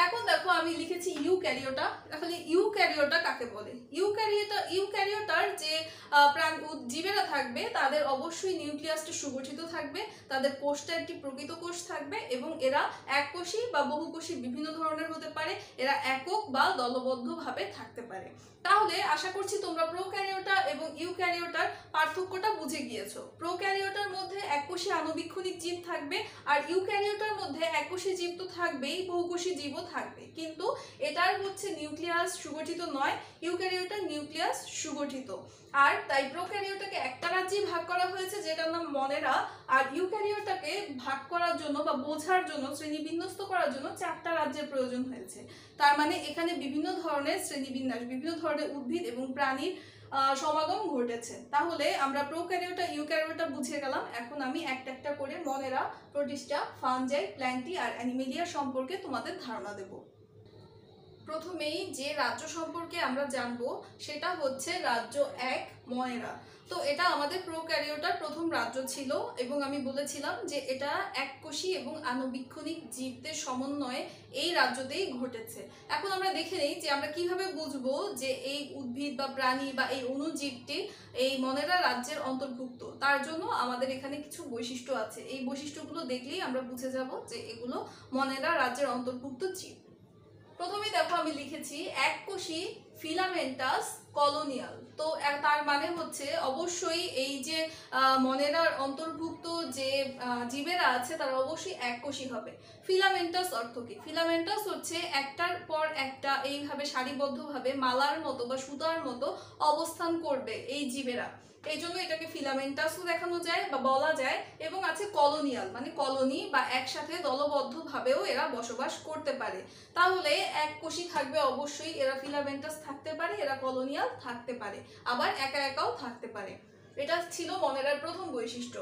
এখন দেখো, আমি লিখেছি ইউক্যারিওটা। তাহলে ইউক্যারিওটা কাকে বলে? ইউক্যারিওটার যে জীবেরা থাকবে তাদের অবশ্যই নিউক্লিয়াসটা সুগঠিত থাকবে, তাদের কোষটা একটি প্রকৃত কোষ থাকবে এবং এরা এককোষী বা বহুকোষী বিভিন্ন ধরনের হতে পারে। এরা একক বা দলবদ্ধভাবে থাকতে পারে। তাহলে আশা করছি তোমরা প্রোক্যারিওটা এবং ইউক্যারিওটার পার্থক্যটা বুঝে গিয়েছো। প্রোক্যারিওটার মধ্যে এককোষী আণুবীক্ষণিক জীব থাকবে আর ইউক্যারিওটার মধ্যে এককোষী জীব তো থাকবেই, বহুকোষী জীবও থাকবে, কিন্তু এটার হচ্ছে নিউক্লিয়াস সুগঠিত নয়, ইউক্যারিওটার নিউক্লিয়াস সুগঠিত। আর তাই প্রোক্যারিওটাকে একটা রাজ্যে ভাগ করা হয়েছে, যেটার নাম মনেরা। আর ইউক্যারিওটাকে ভাগ করার জন্য বা বোঝার জন্য, শ্রেণীবিন্যস্ত করার জন্য 4টা রাজ্যের প্রয়োজন হয়েছে। তার মানে এখানে বিভিন্ন ধরনের শ্রেণীবিন্যাস, বিভিন্ন ধরনের উদ্ভিদ এবং প্রাণীর সমাগম ঘটেছে। তাহলে আমরা প্রোক্যারিওটা, ইউক্যারিওটা বুঝে গেলাম। এখন আমি একটা একটা করে মনেরা, প্রোটিস্টা, ফানজাই, প্ল্যান্টি আর অ্যানিমেলিয়া সম্পর্কে তোমাদের ধারণা দেব। প্রথমেই যে রাজ্য সম্পর্কে আমরা জানবো সেটা হচ্ছে রাজ্য 1 মনেরা। তো এটা আমাদের প্রোক্যারিওটার প্রথম রাজ্য ছিল এবং আমি বলেছিলাম যে এটা এককোষী এবং আণুবীক্ষণিক জীবদের সমন্বয়ে এই রাজ্যতেই ঘটেছে। এখন আমরা দেখে নেই যে আমরা কিভাবে বুঝবো যে এই উদ্ভিদ বা প্রাণী বা এই অণুজীবটি এই মনেরা রাজ্যের অন্তর্ভুক্ত। তার জন্য আমাদের এখানে কিছু বৈশিষ্ট্য আছে। এই বৈশিষ্ট্যগুলো দেখলেই আমরা বুঝে যাব যে এগুলো মনেরা রাজ্যের অন্তর্ভুক্ত জীব। প্রথমে দেখো, আমি লিখেছি এককোষী ফিলামেন্টাস কলোনিয়াল। তো তার মানে হচ্ছে অবশ্যই এই যে মনেরার অন্তর্ভুক্ত যে জীবেরা আছে তারা অবশ্যই এককোষী হবে। ফিলামেন্টাস অর্থ কি? ফিলামেন্টাস হচ্ছে একটার পর একটা এইভাবে সারিবদ্ধভাবে মালার মতো বা সুতার মতো অবস্থান করবে এই জীবেরা, এই জন্য এটাকে ফিলামেন্টাসও দেখানো যায় বা বলা যায়। এবং আছে কলোনিয়াল, মানে কলোনি বা একসাথে দলবদ্ধভাবেও এরা বসবাস করতে পারে। তাহলে এককোষী থাকবে অবশ্যই, এরা ফিলামেন্টাস থাকতে পারে, এরা কলোনিয়াল থাকতে পারে, আবার একা একাও থাকতে পারে। এটা ছিল মনেরার প্রথম বৈশিষ্ট্য।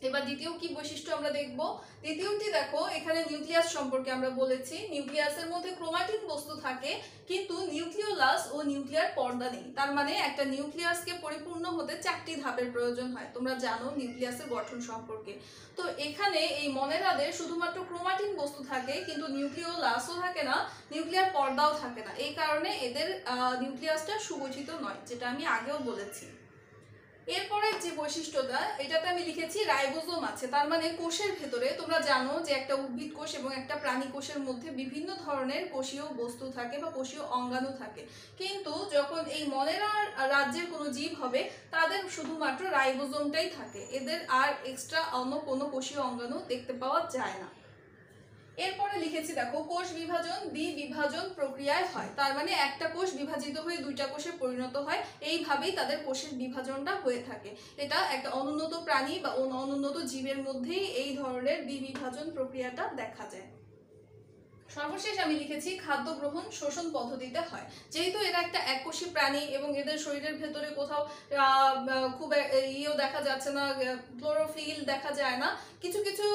এবার দ্বিতীয় কি বৈশিষ্ট্য আমরা দেখব। দ্বিতীয়টি দেখো, এখানে নিউক্লিয়াস সম্পর্কে আমরা বলেছি। নিউক্লিয়াসের মধ্যে ক্রোমাটিন বস্তু থাকে, কিন্তু নিউক্লিওলাস ও নিউক্লিয়ার পর্দা নেই। তার মানে একটা নিউক্লিয়াসকে পরিপূর্ণ হতে 4টি ধাপের প্রয়োজন হয়। তোমরা জানো নিউক্লিয়াসের গঠন সম্পর্কে। তো এখানে এই মনেরাদের শুধুমাত্র ক্রোমাটিন বস্তু থাকে, কিন্তু নিউক্লিওলাসও থাকে না, নিউক্লিয়ার পর্দাও থাকে না। এই কারণে এদের নিউক্লিয়াসটা সুগঠিত নয়, যেটা আমি আগেও বলেছি। এরপরে যে বৈশিষ্ট্যটা, এটাতে আমি লিখেছি রাইবোজোম আছে। তার মানে কোষের ভেতরে, তোমরা জানো যে একটা উদ্ভিদ কোষ এবং একটা প্রাণী কোষের মধ্যে বিভিন্ন ধরনের কোষীয় বস্তু থাকে বা কোষীয় অঙ্গাণু থাকে, কিন্তু যখন এই মনেরা রাজ্যের কোনো জীব হবে তাদের শুধুমাত্র রাইবোজোমটাই থাকে, এদের আর এক্সট্রা অন্য কোনো কোষীয় অঙ্গাণু দেখতে পাওয়া যায় না। এরপরে লিখেছি দেখো, কোষ বিভাজন দ্বিবিভাজন প্রক্রিয়ায় হয়। তার মানে একটা কোষ বিভাজিত হয়ে দুইটা কোষে পরিণত হয়, এইভাবেই তাদের কোষের বিভাজনটা হয়ে থাকে। এটা একটা অনুন্নত প্রাণী বা অনুন্নত জীবের মধ্যেই এই ধরনের দ্বিবিভাজন প্রক্রিয়াটা দেখা যায়। সর্বশেষ আমি লিখেছি খাদ্য গ্রহণ শোষণ পদ্ধতিতে হয়। যেহেতু এরা একটা এককোষী প্রাণী এবং এদের শরীরের ভেতরে কোথাও খুব ইয়েও দেখা যাচ্ছে না, ক্লোরোফিল দেখা যায় না, কিছু কিছু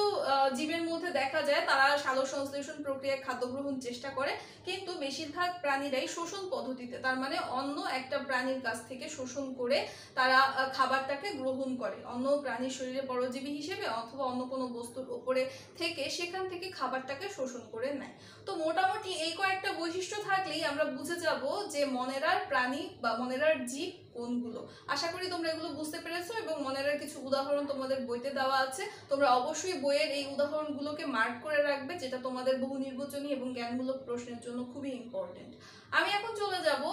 জীবের মধ্যে দেখা যায় তারা সালোক সংশ্লেষণ প্রক্রিয়ায় খাদ্য গ্রহণ চেষ্টা করে, কিন্তু বেশিরভাগ প্রাণীরাই শোষণ পদ্ধতিতে, তার মানে অন্য একটা প্রাণীর কাছ থেকে শোষণ করে তারা খাবারটাকে গ্রহণ করে, অন্য প্রাণীর শরীরে পরজীবী হিসেবে অথবা অন্য কোনো বস্তুর উপরে থেকে সেখান থেকে খাবারটাকে শোষণ করে নেয়। তো মোটামুটি এই কয়েকটা বৈশিষ্ট্য থাকলেই আমরা বুঝে যাব যে মনেরার প্রাণী বা মনেরার জীব কোনগুলো। আশা করি তোমরা এগুলো বুঝতে পেরেছো এবং মনেরার কিছু উদাহরণ তোমাদের বইতে দেওয়া আছে, তোমরা অবশ্যই বইয়ের এই উদাহরণগুলোকে মার্ক করে রাখবে, যেটা তোমাদের বহু নির্বাচনী এবং জ্ঞানমূলক প্রশ্নের জন্য খুবই ইম্পর্টেন্ট। আমি এখন চলে যাব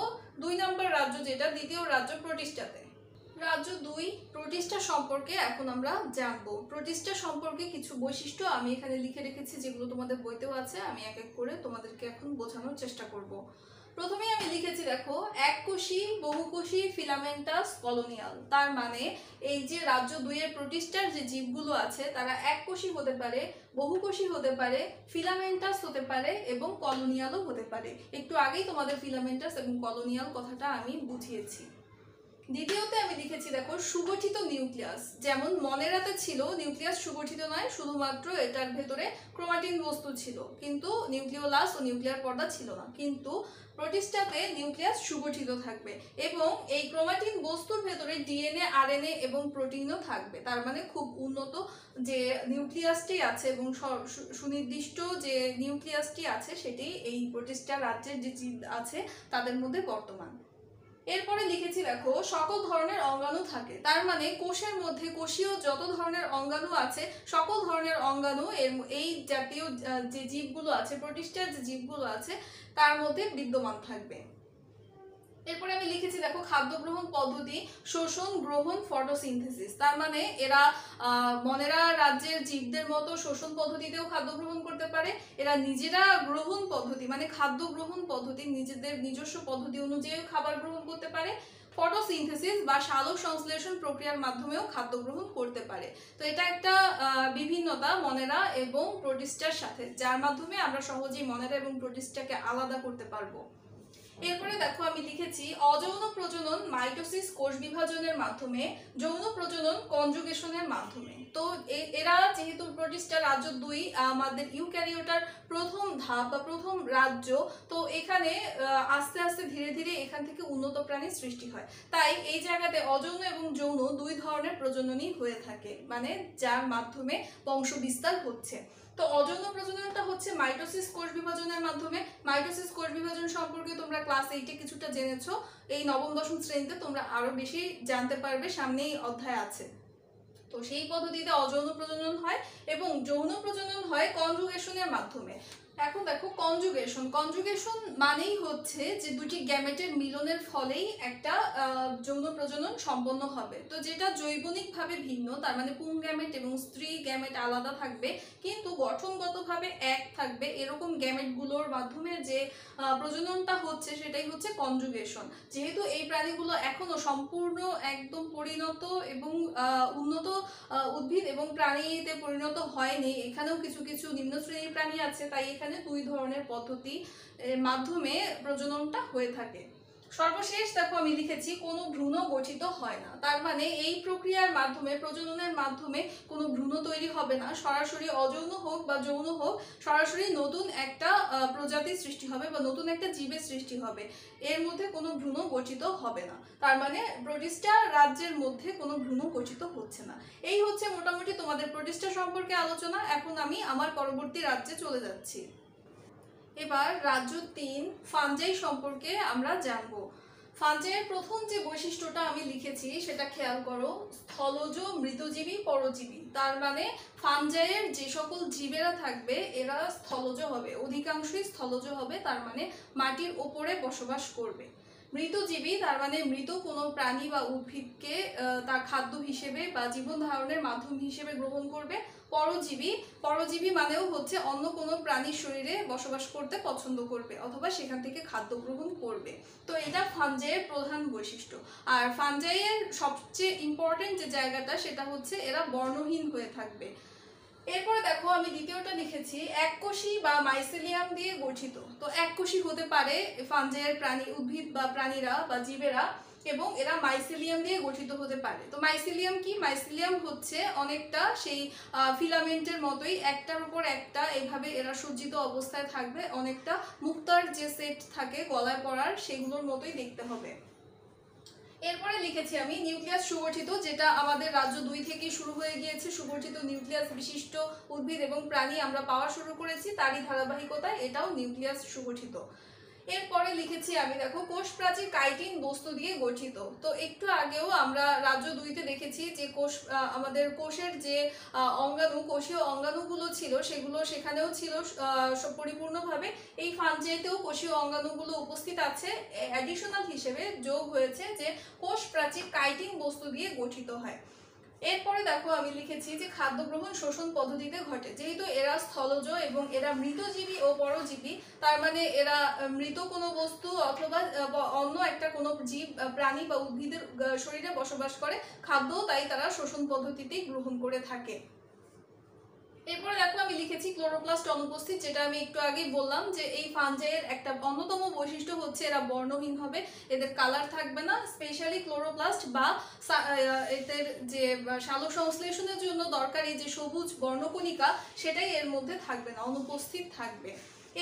2 নম্বর রাজ্য, যেটা দ্বিতীয় রাজ্য প্রোটিস্টাতে। রাজ্য 2 প্রোটিস্টা সম্পর্কে এখন আমরা জানবো। প্রোটিস্টা সম্পর্কে কিছু বৈশিষ্ট্য আমি এখানে লিখে রেখেছি, যেগুলো তোমাদের বইতেও আছে, আমি এক এক করে তোমাদেরকে এখন বোঝানোর চেষ্টা করব। প্রথমে আমি লিখেছি দেখো, এককোষী, বহুকোষী, ফিলামেন্টাস, কলোনিয়াল। তার মানে এই যে রাজ্য 2 এর প্রোটিস্টার যে জীবগুলো আছে তারা এককোষী হতে পারে, বহুকোষী হতে পারে, ফিলামেন্টাস হতে পারে এবং কলোনিয়ালও হতে পারে। একটু আগেই তোমাদের ফিলামেন্টাস এবং কলোনিয়াল কথাটা আমি বুঝিয়েছি। দ্বিতীয়তে আমি লিখেছি দেখো, সুগঠিত নিউক্লিয়াস। যেমন মনেরাতে ছিল নিউক্লিয়াস সুগঠিত নয়, শুধুমাত্র এটার ভেতরে ক্রোমাটিন বস্তু ছিল, কিন্তু নিউক্লিওলাস ও নিউক্লিয়ার পর্দা ছিল না। কিন্তু প্রোটিস্টাতে নিউক্লিয়াস সুগঠিত থাকবে এবং এই ক্রোমাটিন বস্তুর ভেতরে ডিএনএ, আরএনএ এবং প্রোটিনও থাকবে। তার মানে খুব উন্নত যে নিউক্লিয়াসটি আছে এবং সুনির্দিষ্ট যে নিউক্লিয়াসটি আছে সেটি এই প্রোটিস্টা রাজ্যের যে জীব আছে তাদের মধ্যে বর্তমান। এরপরে লিখেছি দেখো, সকল ধরনের অঙ্গাণু থাকে। তার মানে কোষের মধ্যে কোষীয় যত ধরনের অঙ্গাণু আছে সকল ধরনের অঙ্গাণু এই জাতীয় যে জীবগুলো আছে, প্রোটিস্টার যে জীবগুলো আছে তার মধ্যে বিদ্যমান থাকবে। এরপরে আমি লিখেছি দেখো, খাদ্য গ্রহণ পদ্ধতি শোষণ, গ্রহণ, ফটোসিনথেসিস। তার মানে এরা মনেরা রাজ্যের জীবদের মতো শোষণ পদ্ধতিতেও খাদ্য গ্রহণ করতে পারে, এরা নিজেরা গ্রহণ পদ্ধতি মানে খাদ্য গ্রহণ পদ্ধতি নিজেদের নিজস্ব পদ্ধতি অনুযায়ী খাবার গ্রহণ করতে পারে, ফটোসিনথেসিস বা সালোক সংশ্লেষণ প্রক্রিয়ার মাধ্যমেও খাদ্য গ্রহণ করতে পারে। তো এটা একটা বিভিন্নতা মনেরা এবং প্রোটিস্টার সাথে, যার মাধ্যমে আমরা সহজেই মনেরা এবং প্রোটিস্টাকে আলাদা করতে পারবো। এরপরে দেখো আমি লিখেছি, অযৌন প্রজনন মাইটোসিস কোষ বিভাজনের মাধ্যমে, যৌন প্রজনন কনজুগেশনের মাধ্যমে। তো এরা যেহেতু প্রোটিস্টা রাজ্য 2 আমাদের ইউক্যারিওটার প্রথম ধাপ বা প্রথম রাজ্য, তো এখানে আস্তে আস্তে ধীরে ধীরে এখান থেকে উন্নত প্রাণীর সৃষ্টি হয়। তাই এই জায়গাতে অযৌন এবং যৌন 2 ধরনের প্রজননই হয়ে থাকে, মানে যার মাধ্যমে বংশ বিস্তার হচ্ছে। তো অযৌন প্রজননটা হচ্ছে মাইটোসিস কোষ বিভাজনের মাধ্যমে। মাইটোসিস কোষ বিভাজন সম্পর্কে তোমরা ক্লাস 8-এ কিছুটা জেনেছো, এই নবম দশম শ্রেণীতে তোমরা আরো বেশি জানতে পারবে, সামনেই অধ্যায় আছে। তো সেই পদ্ধতিতে অযৌন প্রজনন হয় এবং যৌন প্রজনন হয় কনজুগেশনের মাধ্যমে। এখন দেখো, কনজুগেশন মানেই হচ্ছে যে দুটি গ্যামেটের মিলনের ফলেই একটা যৌন প্রজনন সম্পন্ন হবে। তো যেটা জৈবনিকভাবে ভিন্ন, তার মানে পুং গ্যামেট এবং স্ত্রী গ্যামেট আলাদা থাকবে কিন্তু গঠনগতভাবে এক থাকবে, এরকম গ্যামেটগুলোর মাধ্যমে যে প্রজননটা হচ্ছে সেটাই হচ্ছে কনজুগেশন। যেহেতু এই প্রাণীগুলো এখনো সম্পূর্ণ একদম পরিণত এবং উন্নত উদ্ভিদ এবং প্রাণীতে পরিণত হয়নি, এখানেও কিছু কিছু নিম্ন শ্রেণীর প্রাণী আছে, তাই এখানে 2 ধরনের পদ্ধতি মাধ্যমে প্রজননটা হয়ে থাকে। সর্বশেষ দেখো আমি লিখেছি, কোনো ভ্রূণ গঠিত হয় না। তার মানে এই প্রক্রিয়ার মাধ্যমে, প্রজননের মাধ্যমে কোনো ভ্রূণ তৈরি হবে না, সরাসরি অযৌন হোক বা যৌন হোক, সরাসরি নতুন একটা প্রজাতির সৃষ্টি হবে বা নতুন একটা জীবের সৃষ্টি হবে, এর মধ্যে কোনো ভ্রূণ গঠিত হবে না। তার মানে প্রোটিস্টা রাজ্যের মধ্যে কোনো ভ্রূণ গঠিত হচ্ছে না। এই হচ্ছে মোটামুটি তোমাদের প্রোটিস্টা সম্পর্কে আলোচনা। এখন আমি আমার পরবর্তী রাজ্যে চলে যাচ্ছি। এবার রাজ্য 3 ফাঞ্জাই সম্পর্কে আমরা জানবো। ফাঞ্জাইয়ের প্রথম যে বৈশিষ্ট্যটা আমি লিখেছি সেটা খেয়াল করো, স্থলজ, মৃতজীবী, পরজীবী। তার মানে ফাঞ্জাইয়ের যে সকল জীবেরা থাকবে এরা স্থলজ হবে, অধিকাংশই স্থলজ হবে, তার মানে মাটির ওপরে বসবাস করবে। মৃতজীবী তার মানে মৃত কোনো প্রাণী বা উদ্ভিদকে তার খাদ্য হিসেবে বা জীবন ধারণের মাধ্যম হিসেবে গ্রহণ করবে। পরজীবী, পরজীবী মানেও হচ্ছে অন্য কোনো প্রাণীর শরীরে বসবাস করতে পছন্দ করবে অথবা সেখান থেকে খাদ্য গ্রহণ করবে। তো এটা ফাঞ্জাইয়ের প্রধান বৈশিষ্ট্য। আর ফাঞ্জাইয়ের সবচেয়ে ইম্পর্টেন্ট যে জায়গাটা সেটা হচ্ছে এরা বর্ণহীন হয়ে থাকবে। এরপরে দেখো আমি দ্বিতীয়টা লিখেছি এককোষী বা মাইসেলিয়াম দিয়ে গঠিত। তো এককোষী হতে পারে ফাঞ্জাইয়ের প্রাণী, উদ্ভিদ বা প্রাণীরা বা জীবেরা, এবং এরা মাইসেলিয়াম দিয়ে গঠিত হতে পারে। তো মাইসেলিয়াম কি? মাইসেলিয়াম হচ্ছে অনেকটা সেই ফিলামেন্টের মতোই একটার উপর একটা এইভাবে এরা সজ্জিত অবস্থায় থাকবে, অনেকটা মুক্তার যে সেট থাকে গলায় পরার সেগুলোর মতোই দেখতে হবে। এরপরে লিখেছি আমি নিউক্লিয়াস সুগঠিত, যেটা আমাদের রাজ্য 2 থেকেই শুরু হয়ে গিয়েছে। সুগঠিত নিউক্লিয়াস বিশিষ্ট উদ্ভিদ এবং প্রাণী আমরা পাওয়া শুরু করেছি, তারই ধারাবাহিকতায় এটাও নিউক্লিয়াস সুগঠিত। এরপরে লিখেছি আমি দেখো কোষ প্রাচীর কাইটিন বস্তু দিয়ে গঠিত। তো একটু আগেও আমরা রাজ্য 2-তে দেখেছি যে কোষ, আমাদের কোষের যে অঙ্গাণু, কোষীয় অঙ্গাণুগুলো ছিল সেগুলো সেখানেও ছিল পরিপূর্ণভাবে। এই ফাঞ্জাইতেও কোষীয় অঙ্গাণুগুলো উপস্থিত আছে, অ্যাডিশনাল হিসেবে যোগ হয়েছে যে কোষ প্রাচীর কাইটিন বস্তু দিয়ে গঠিত হয়। এরপরে দেখো আমি লিখেছি যে খাদ্য গ্রহণ শোষণ পদ্ধতিতে ঘটে। যেহেতু এরা স্থলজ এবং এরা মৃতজীবী ও পরজীবী, তার মানে এরা মৃত কোনো বস্তু অথবা অন্য একটা কোনো জীব, প্রাণী বা উদ্ভিদের শরীরে বসবাস করে, খাদ্যও তাই তারা শোষণ পদ্ধতিতেই গ্রহণ করে থাকে। এরপরে দেখো আমি লিখেছি ক্লোরোপ্লাস্ট অনুপস্থিত, যেটা আমি একটু আগেই বললাম যে এই ফাঞ্জাইয়ের একটা অন্যতম বৈশিষ্ট্য হচ্ছে এরা বর্ণহীন হবে, এদের কালার থাকবে না। স্পেশালি ক্লোরোপ্লাস্ট বা এদের যে সালোক সংশ্লেষণের জন্য দরকারি যে সবুজ বর্ণকণিকা সেটাই এর মধ্যে থাকবে না, অনুপস্থিত থাকবে।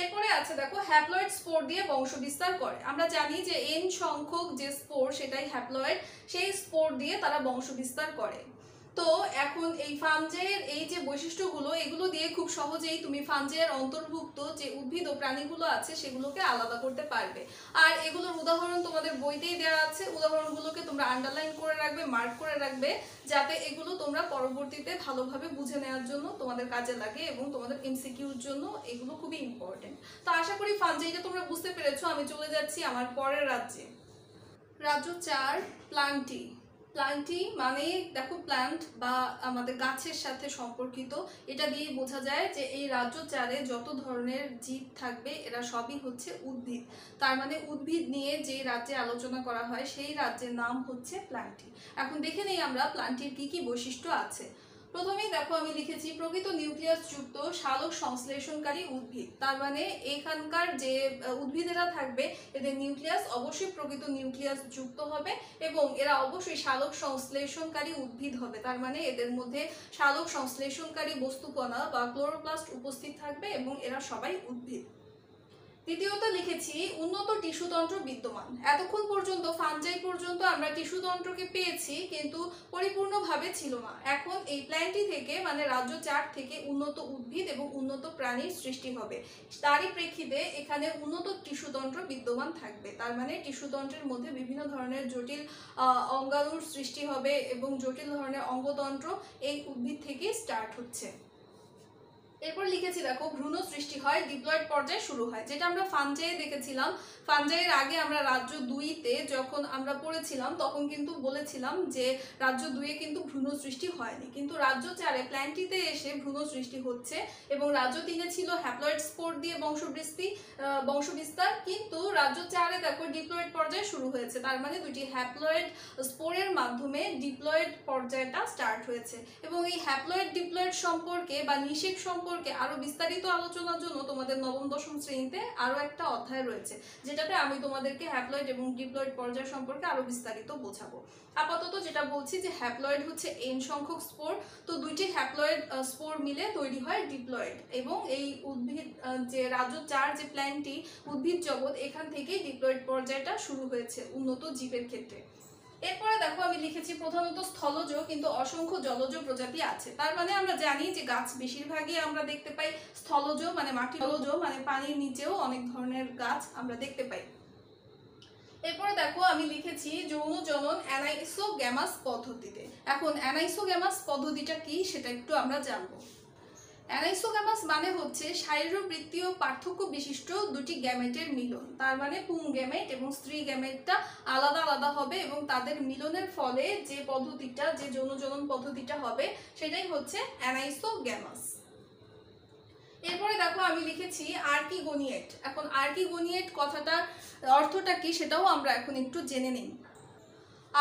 এরপরে আছে দেখো হ্যাপ্লয়েড স্পোর দিয়ে বংশবিস্তার করে। আমরা জানি যে n সংখ্যক যে স্পোর সেটাই হ্যাপ্লয়েড, সেই স্পোর দিয়ে তারা বংশবিস্তার করে। তো এখন এই ফাঞ্জাইয়ের এই যে বৈশিষ্ট্যগুলো, এগুলো দিয়ে খুব সহজেই তুমি ফাঞ্জাইয়ের অন্তর্ভুক্ত যে উদ্ভিদ ও প্রাণীগুলো আছে সেগুলোকে আলাদা করতে পারবে। আর এগুলোর উদাহরণ তোমাদের বইতেই দেওয়া আছে, উদাহরণগুলোকে তোমরা আন্ডারলাইন করে রাখবে, মার্ক করে রাখবে, যাতে এগুলো তোমরা পরবর্তীতে ভালোভাবে বুঝে নেওয়ার জন্য তোমাদের কাজে লাগে এবং তোমাদের এমসিকিউর জন্য এগুলো খুবই ইম্পর্টেন্ট। তো আশা করি ফাঞ্জাইটা তোমরা বুঝতে পেরেছো। আমি চলে যাচ্ছি আমার পরের রাজ্যে। রাজ্য 4 প্লান্টি। প্লান্টি মানে দেখো প্ল্যান্ট বা আমাদের গাছের সাথে সম্পর্কিত, এটা দিয়ে বোঝা যায় যে এই রাজ্য 4-এ যত ধরনের জীব থাকবে এরা সবই হচ্ছে উদ্ভিদ। তার মানে উদ্ভিদ নিয়ে যে রাজ্যে আলোচনা করা হয় সেই রাজ্যের নাম হচ্ছে প্লান্টি। এখন দেখে নেই আমরা প্লান্টির কি কি বৈশিষ্ট্য আছে। প্রথমেই দেখো আমি লিখেছি প্রকৃত নিউক্লিয়াস যুক্ত সালোক সংশ্লেষণকারী উদ্ভিদ। তার মানে এখানকার যে উদ্ভিদেরা থাকবে এদের নিউক্লিয়াস অবশ্যই প্রকৃত নিউক্লিয়াস যুক্ত হবে এবং এরা অবশ্যই সালোক সংশ্লেষণকারী উদ্ভিদ হবে। তার মানে এদের মধ্যে সালোক সংশ্লেষণকারী বস্তুকণা বা ক্লোরোপ্লাস্ট উপস্থিত থাকবে এবং এরা সবাই উদ্ভিদ। দ্বিতীয়ত লিখেছি উন্নত টিস্যুতন্ত্র বিদ্যমান। এতক্ষণ পর্যন্ত ফাঞ্জাই পর্যন্ত আমরা টিস্যুতন্ত্রকে পেয়েছি কিন্তু পরিপূর্ণভাবে ছিল না। এখন এই প্ল্যান্টি থেকে মানে রাজ্য 4 থেকে উন্নত উদ্ভিদ এবং উন্নত প্রাণীর সৃষ্টি হবে। তারই প্রেক্ষিতে এখানে উন্নত টিস্যুতন্ত্র বিদ্যমান থাকবে। তার মানে টিস্যুতন্ত্রের মধ্যে বিভিন্ন ধরনের জটিল অঙ্গাণুর সৃষ্টি হবে এবং জটিল ধরনের অঙ্গতন্ত্র এই উদ্ভিদ থেকে স্টার্ট হচ্ছে। এরপর লিখেছি দেখো ভ্রূণ সৃষ্টি হয়, ডিপ্লয়েড পর্যায়ে শুরু হয়, যেটা আমরা ফাঞ্জাইয়ে দেখেছিলাম। ফাঞ্জাইয়ের আগে আমরা রাজ্য 2-তে যখন আমরা পড়েছিলাম তখন কিন্তু বলেছিলাম যে রাজ্য 2-এ কিন্তু ভ্রূণ সৃষ্টি হয়নি, কিন্তু রাজ্য 4-এ প্ল্যান্টিতে এসে ভ্রূণ সৃষ্টি হচ্ছে এবং রাজ্য 3-এ ছিল হ্যাপ্লয়েড স্পোর দিয়ে বংশবিস্তার, কিন্তু রাজ্য 4-এ দেখো ডিপ্লয়েড পর্যায়ে শুরু হয়েছে। তার মানে দুটি হ্যাপ্লয়েড স্পোরের মাধ্যমে ডিপ্লয়েড পর্যায়টা স্টার্ট হয়েছে। এবং এই হ্যাপ্লয়েড ডিপ্লয়েড সম্পর্কে বা নিষেক সম্পর্কে আরো বিস্তারিত আলোচনার জন্য তোমাদের নবম দশম শ্রেণীতে আরো একটা অধ্যায় রয়েছে, যেটাতে আমি তোমাদেরকে হ্যাপ্লয়েড এবং ডিপ্লয়েড পর্যায় সম্পর্কে আরো বিস্তারিত বোঝাবো। আপাতত যেটা বলছি যে হ্যাপ্লয়েড হচ্ছে n সংখ্যক স্পোর, তো দুইটি হ্যাপ্লয়েড স্পোর মিলে তৈরি হয় ডিপ্লয়েড, এবং এই উদ্ভিদ যে রাজ্য 4 যে প্ল্যান্টি উদ্ভিদ জগৎ, এখান থেকেই ডিপ্লয়েড পর্যায়টা শুরু হয়েছে উন্নত জীবের ক্ষেত্রে। এরপরে দেখো আমি লিখেছি প্রধানত স্থলজ কিন্তু অসংখ্য জলজ প্রজাতি আছে। তার মানে আমরা জানি যে গাছ বেশিরভাগই আমরা দেখতে পাই স্থলজ মানে মাটি, জলজ মানে পানির নিচেও অনেক ধরনের গাছ আমরা দেখতে পাই। এরপরে দেখো আমি লিখেছি যৌন জনন অ্যানাইসোগ্যামাস পদ্ধতিতে। এখন অ্যানাইসোগ্যামাস পদ্ধতিটা কি সেটা একটু আমরা জানবো। অ্যানাইসোগ্যামাস মানে হচ্ছে শারীরবৃত্তীয় পার্থক্য বিশিষ্ট দুটি গ্যামেটের মিলন। তার মানে পুং গ্যামেট এবং স্ত্রী গ্যামেটটা আলাদা আলাদা হবে এবং তাদের মিলনের ফলে যে পদ্ধতিটা, যে যৌনজনন পদ্ধতিটা হবে সেটাই হচ্ছে অ্যানাইসোগ্যামাস। এরপরে দেখো আমি লিখেছি আর্কিগোনিয়েট। এখন আর্কিগোনিয়েট কথাটার অর্থটা কি সেটাও আমরা এখন একটু জেনে নিই।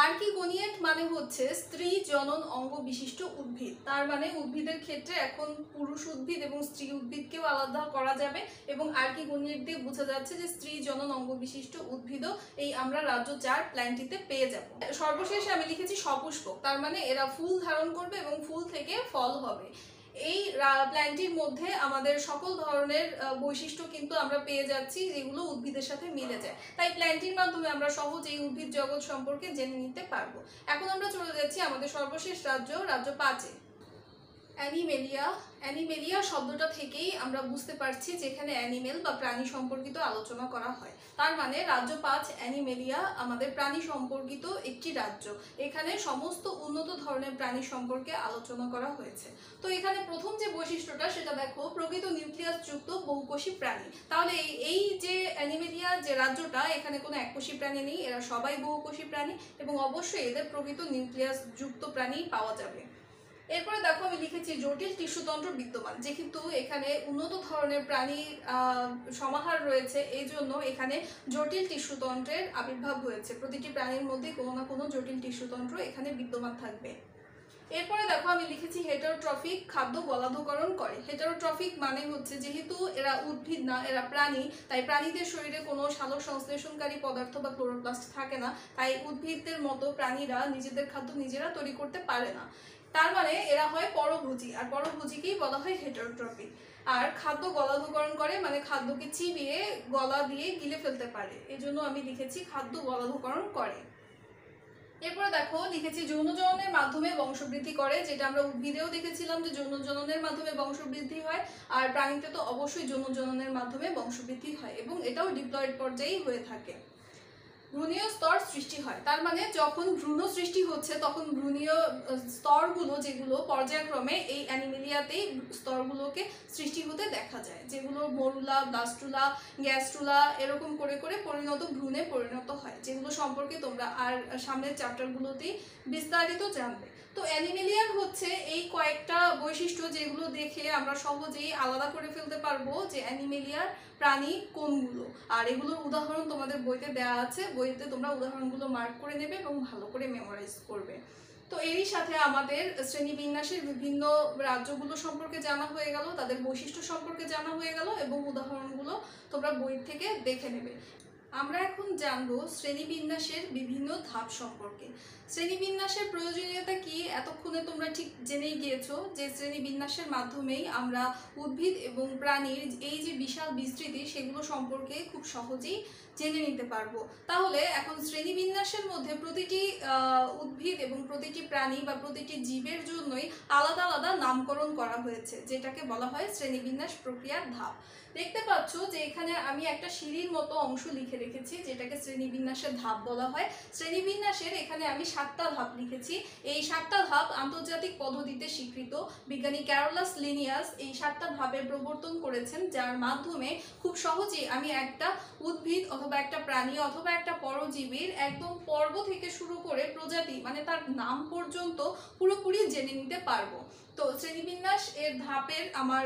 আর্কিগোনিয়েট মানে হচ্ছে স্ত্রী জনন অঙ্গ বিশিষ্ট উদ্ভিদ। তার মানে উদ্ভিদের ক্ষেত্রে এখন পুরুষ উদ্ভিদ এবং স্ত্রী উদ্ভিদকেও আলাদা করা যাবে এবং আর্কিগোনিয়েট দিয়ে বোঝা যাচ্ছে যে স্ত্রী জনন অঙ্গ বিশিষ্ট উদ্ভিদও এই আমরা রাজ্য 4 প্ল্যান্টটিতে পেয়ে যাব। সর্বশেষে আমি লিখেছি সপুষ্পক। তার মানে এরা ফুল ধারণ করবে এবং ফুল থেকে ফল হবে। এই প্ল্যান্টটির মধ্যে আমাদের সকল ধরনের বৈশিষ্ট্য কিন্তু আমরা পেয়ে যাচ্ছি যেগুলো উদ্ভিদের সাথে মিলে যায়। তাই প্ল্যান্টটির মাধ্যমে আমরা সহজ এই উদ্ভিদ জগৎ সম্পর্কে জেনে নিতে পারবো। এখন আমরা চলে যাচ্ছি আমাদের সর্বশেষ রাজ্য, রাজ্য 5-এ। অ্যানিমেলিয়া। অ্যানিমেলিয়া শব্দটা থেকেই আমরা বুঝতে পারছি যেখানে অ্যানিমেল বা প্রাণী সম্পর্কিত আলোচনা করা হয়। তার মানে রাজ্য 5 অ্যানিমেলিয়া আমাদের প্রাণী সম্পর্কিত একটি রাজ্য। এখানে সমস্ত উন্নত ধরনের প্রাণী সম্পর্কে আলোচনা করা হয়েছে। তো এখানে প্রথম যে বৈশিষ্ট্যটা সেটা দেখো, প্রকৃত নিউক্লিয়াস যুক্ত বহুকোষী প্রাণী। তাহলে এই যে অ্যানিমেলিয়া যে রাজ্যটা, এখানে কোনো এককোষী প্রাণী নেই, এরা সবাই বহুকোষী প্রাণী এবং অবশ্যই এদের প্রকৃত নিউক্লিয়াস যুক্ত প্রাণী পাওয়া যাবে। এরপরে দেখো আমি লিখেছি জটিল টিস্যুতন্ত্র বিদ্যমান। যেহেতু এখানে উন্নত ধরনের প্রাণীর সমাহার রয়েছে, এই জন্য এখানে জটিল টিস্যুতন্ত্রের আবির্ভাব হয়েছে। প্রতিটি প্রাণীর মধ্যে কোনো না কোনো জটিল টিস্যুতন্ত্র এখানে বিদ্যমান থাকবে। এরপরে দেখো আমি লিখেছি হেটারোট্রফিক, খাদ্য গলাধকরণ করে। হেটারোট্রফিক মানে হচ্ছে যেহেতু এরা উদ্ভিদ না, এরা প্রাণী, তাই প্রাণীদের শরীরে কোনো সালোক সংশ্লেষণকারী পদার্থ বা ক্লোরোপ্লাস্ট থাকে না। তাই উদ্ভিদদের মতো প্রাণীরা নিজেদের খাদ্য নিজেরা তৈরি করতে পারে না। তার মানে এরা হয় পরভোজী, আর পরভোজীকেই বলা হয় হেটারোট্রফিক। আর খাদ্য গলাধকরণ করে মানে খাদ্যকে চিবিয়ে গলা দিয়ে গিলে ফেলতে পারে, এজন্য আমি লিখেছি খাদ্য গলাধকরণ করে। এরপরে দেখো লিখেছি যৌন জননের মাধ্যমে বংশবৃদ্ধি করে, যেটা আমরা উদ্ভিদেও দেখেছিলাম যে যৌন জননের মাধ্যমে বংশবৃদ্ধি হয়, আর প্রাণীতে তো অবশ্যই যৌন জননের মাধ্যমে বংশবৃদ্ধি হয় এবং এটাও ডিপ্লয়েড পর্যায়েই হয়ে থাকে। ভ্রূণীয় স্তর সৃষ্টি হয়। তার মানে যখন ভ্রূণ সৃষ্টি হচ্ছে তখন ভ্রূণীয় স্তরগুলো যেগুলো পর্যায়ক্রমে এই অ্যানিমেলিয়াতেই স্তরগুলোকে সৃষ্টি হতে দেখা যায়, যেগুলো মরুলা, ব্লাস্টুলা, গ্যাস্ট্রুলা এরকম করে করে পরিণত ভ্রূণে পরিণত হয়, যেগুলো সম্পর্কে তোমরা আর সামনের চ্যাপ্টারগুলোতেই বিস্তারিত জানবে। তো অ্যানিমেলিয়ার হচ্ছে এই কয়েকটা বৈশিষ্ট্য যেগুলো দেখে আমরা সহজেই আলাদা করে ফেলতে পারবো যে অ্যানিমেলিয়ার প্রাণী কোনগুলো, আর এগুলোর উদাহরণ তোমাদের বইতে দেওয়া আছে, বইতে তোমরা উদাহরণগুলো মার্ক করে নেবে এবং ভালো করে মেমোরাইজ করবে। তো এরই সাথে আমাদের শ্রেণীবিন্যাসের বিভিন্ন রাজ্যগুলো সম্পর্কে জানা হয়ে গেল, তাদের বৈশিষ্ট্য সম্পর্কে জানা হয়ে গেল এবং উদাহরণগুলো তোমরা বই থেকে দেখে নেবে। আমরা এখন জানবো শ্রেণীবিন্যাসের বিভিন্ন ধাপ সম্পর্কে। শ্রেণীবিন্যাসের প্রয়োজনীয়তা কি এতক্ষণে তোমরা ঠিক জেনেই গিয়েছো যে শ্রেণীবিন্যাসের মাধ্যমেই আমরা উদ্ভিদ এবং প্রাণীর এই যে বিশাল বিস্তৃতি সেগুলো সম্পর্কে খুব সহজেই জেনে নিতে পারবো। তাহলে এখন শ্রেণীবিন্যাসের মধ্যে প্রতিটি উদ্ভিদ এবং প্রতিটি প্রাণী বা প্রতিটি জীবের জন্যই আলাদা আলাদা নামকরণ করা হয়েছে, যেটাকে বলা হয় শ্রেণীবিন্যাস প্রক্রিয়ার ধাপ। দেখতে পাচ্ছ যে এখানে আমি একটা সিঁড়ির মতো অংশ লিখে রেখেছি, যেটাকে শ্রেণীবিন্যাসের ধাপ বলা হয়। শ্রেণীবিন্যাসের এখানে আমি 7টা ধাপ লিখেছি। এই 7টা ধাপ আন্তর্জাতিক পদ্ধতিতে স্বীকৃত। বিজ্ঞানী ক্যারোলাস লিনিয়াস এই 7টা ধাপের প্রবর্তন করেছেন, যার মাধ্যমে খুব সহজেই আমি একটা উদ্ভিদ অথবা একটা প্রাণী অথবা একটা পরজীবীর একদম পর্ব থেকে শুরু করে প্রজাতি মানে তার নাম পর্যন্ত পুরোপুরি জেনে নিতে পারবো। তো শ্রেণীবিন্যাস এর ধাপের আমার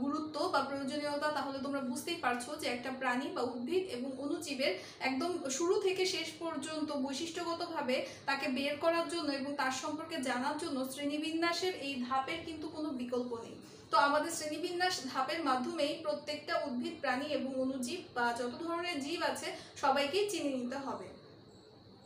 গুরুত্ব বা প্রয়োজনীয়তা তাহলে তোমরা বুঝতেই পারছো যে একটা প্রাণী বা উদ্ভিদ এবং অণুজীবের একদম শুরু থেকে শেষ পর্যন্ত বৈশিষ্ট্যগতভাবে তাকে বের করার জন্য এবং তার সম্পর্কে জানার জন্য শ্রেণীবিন্যাসের এই ধাপের কিন্তু কোনো বিকল্প নেই। তো আমাদের শ্রেণীবিন্যাস ধাপের মাধ্যমেই প্রত্যেকটা উদ্ভিদ, প্রাণী এবং অণুজীব বা যত ধরনের জীব আছে সবাইকেই চিনে নিতে হবে।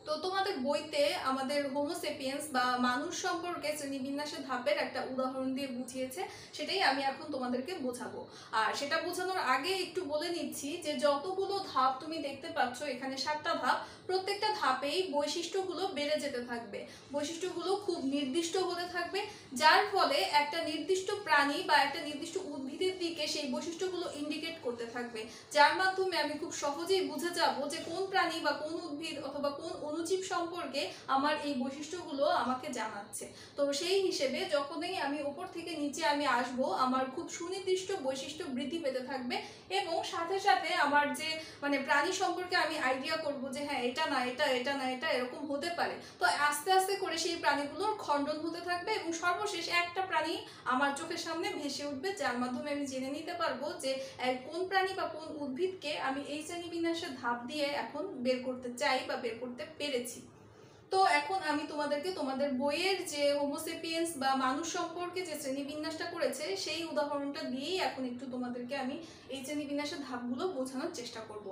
তো তোমাদের বইতে আমাদের হোমোসেপিয়েন্স বা মানুষ সম্পর্কে শ্রেণীবিন্যাসের ধাপের একটা উদাহরণ দিয়ে বুঝিয়েছে, সেটাই আমি এখন তোমাদেরকে বোঝাবো। আর সেটা বোঝানোর আগে একটু বলে নিচ্ছি যে যতগুলো ধাপ তুমি দেখতে পাচ্ছ এখানে 7টা ধাপ, প্রত্যেকটা ধাপেই বৈশিষ্ট্যগুলো বেড়ে যেতে থাকবে, বৈশিষ্ট্যগুলো খুব নির্দিষ্ট হতে থাকবে, যার ফলে একটা নির্দিষ্ট প্রাণী বা একটা নির্দিষ্ট উদ্ভিদ উদ্ভিদের দিকে সেই বৈশিষ্ট্যগুলো ইন্ডিকেট করতে থাকবে, যার মাধ্যমে আমি খুব সহজেই বুঝে যাব যে কোন প্রাণী বা কোন উদ্ভিদ অথবা কোন অণুজীব সম্পর্কে আমার এই বৈশিষ্ট্যগুলো আমাকে জানাচ্ছে। তো সেই হিসেবে যখনই আমি উপর থেকে নিচে আমি আসব, আমার খুব সুনির্দিষ্ট বৈশিষ্ট্য বৃদ্ধি পেতে থাকবে এবং সাথে সাথে আমার যে প্রাণী সম্পর্কে আমি আইডিয়া করব যে হ্যাঁ এটা না এটা, এটা না এটা, এরকম হতে পারে। তো আস্তে আস্তে করে সেই প্রাণীগুলোর খণ্ডন হতে থাকবে এবং সর্বশেষ একটা প্রাণী আমার চোখের সামনে ভেসে উঠবে, যার মাধ্যমে আমি জেনে নিতে পারবো যে কোন প্রাণী বা কোন উদ্ভিদকে আমি এই শ্রেণীবিন্যাসের ধাপ দিয়ে এখন বের করতে চাই বা বের করতে পেরেছি। তো এখন আমি তোমাদেরকে তোমাদের বইয়ের যে হোমোসেপিয়েন্স বা মানুষ সম্পর্কে যে শ্রেণীবিন্যাসটা করেছে সেই উদাহরণটা দিয়েই এখন একটু তোমাদেরকে আমি এই শ্রেণীবিন্যাসের ধাপগুলো বোঝানোর চেষ্টা করব।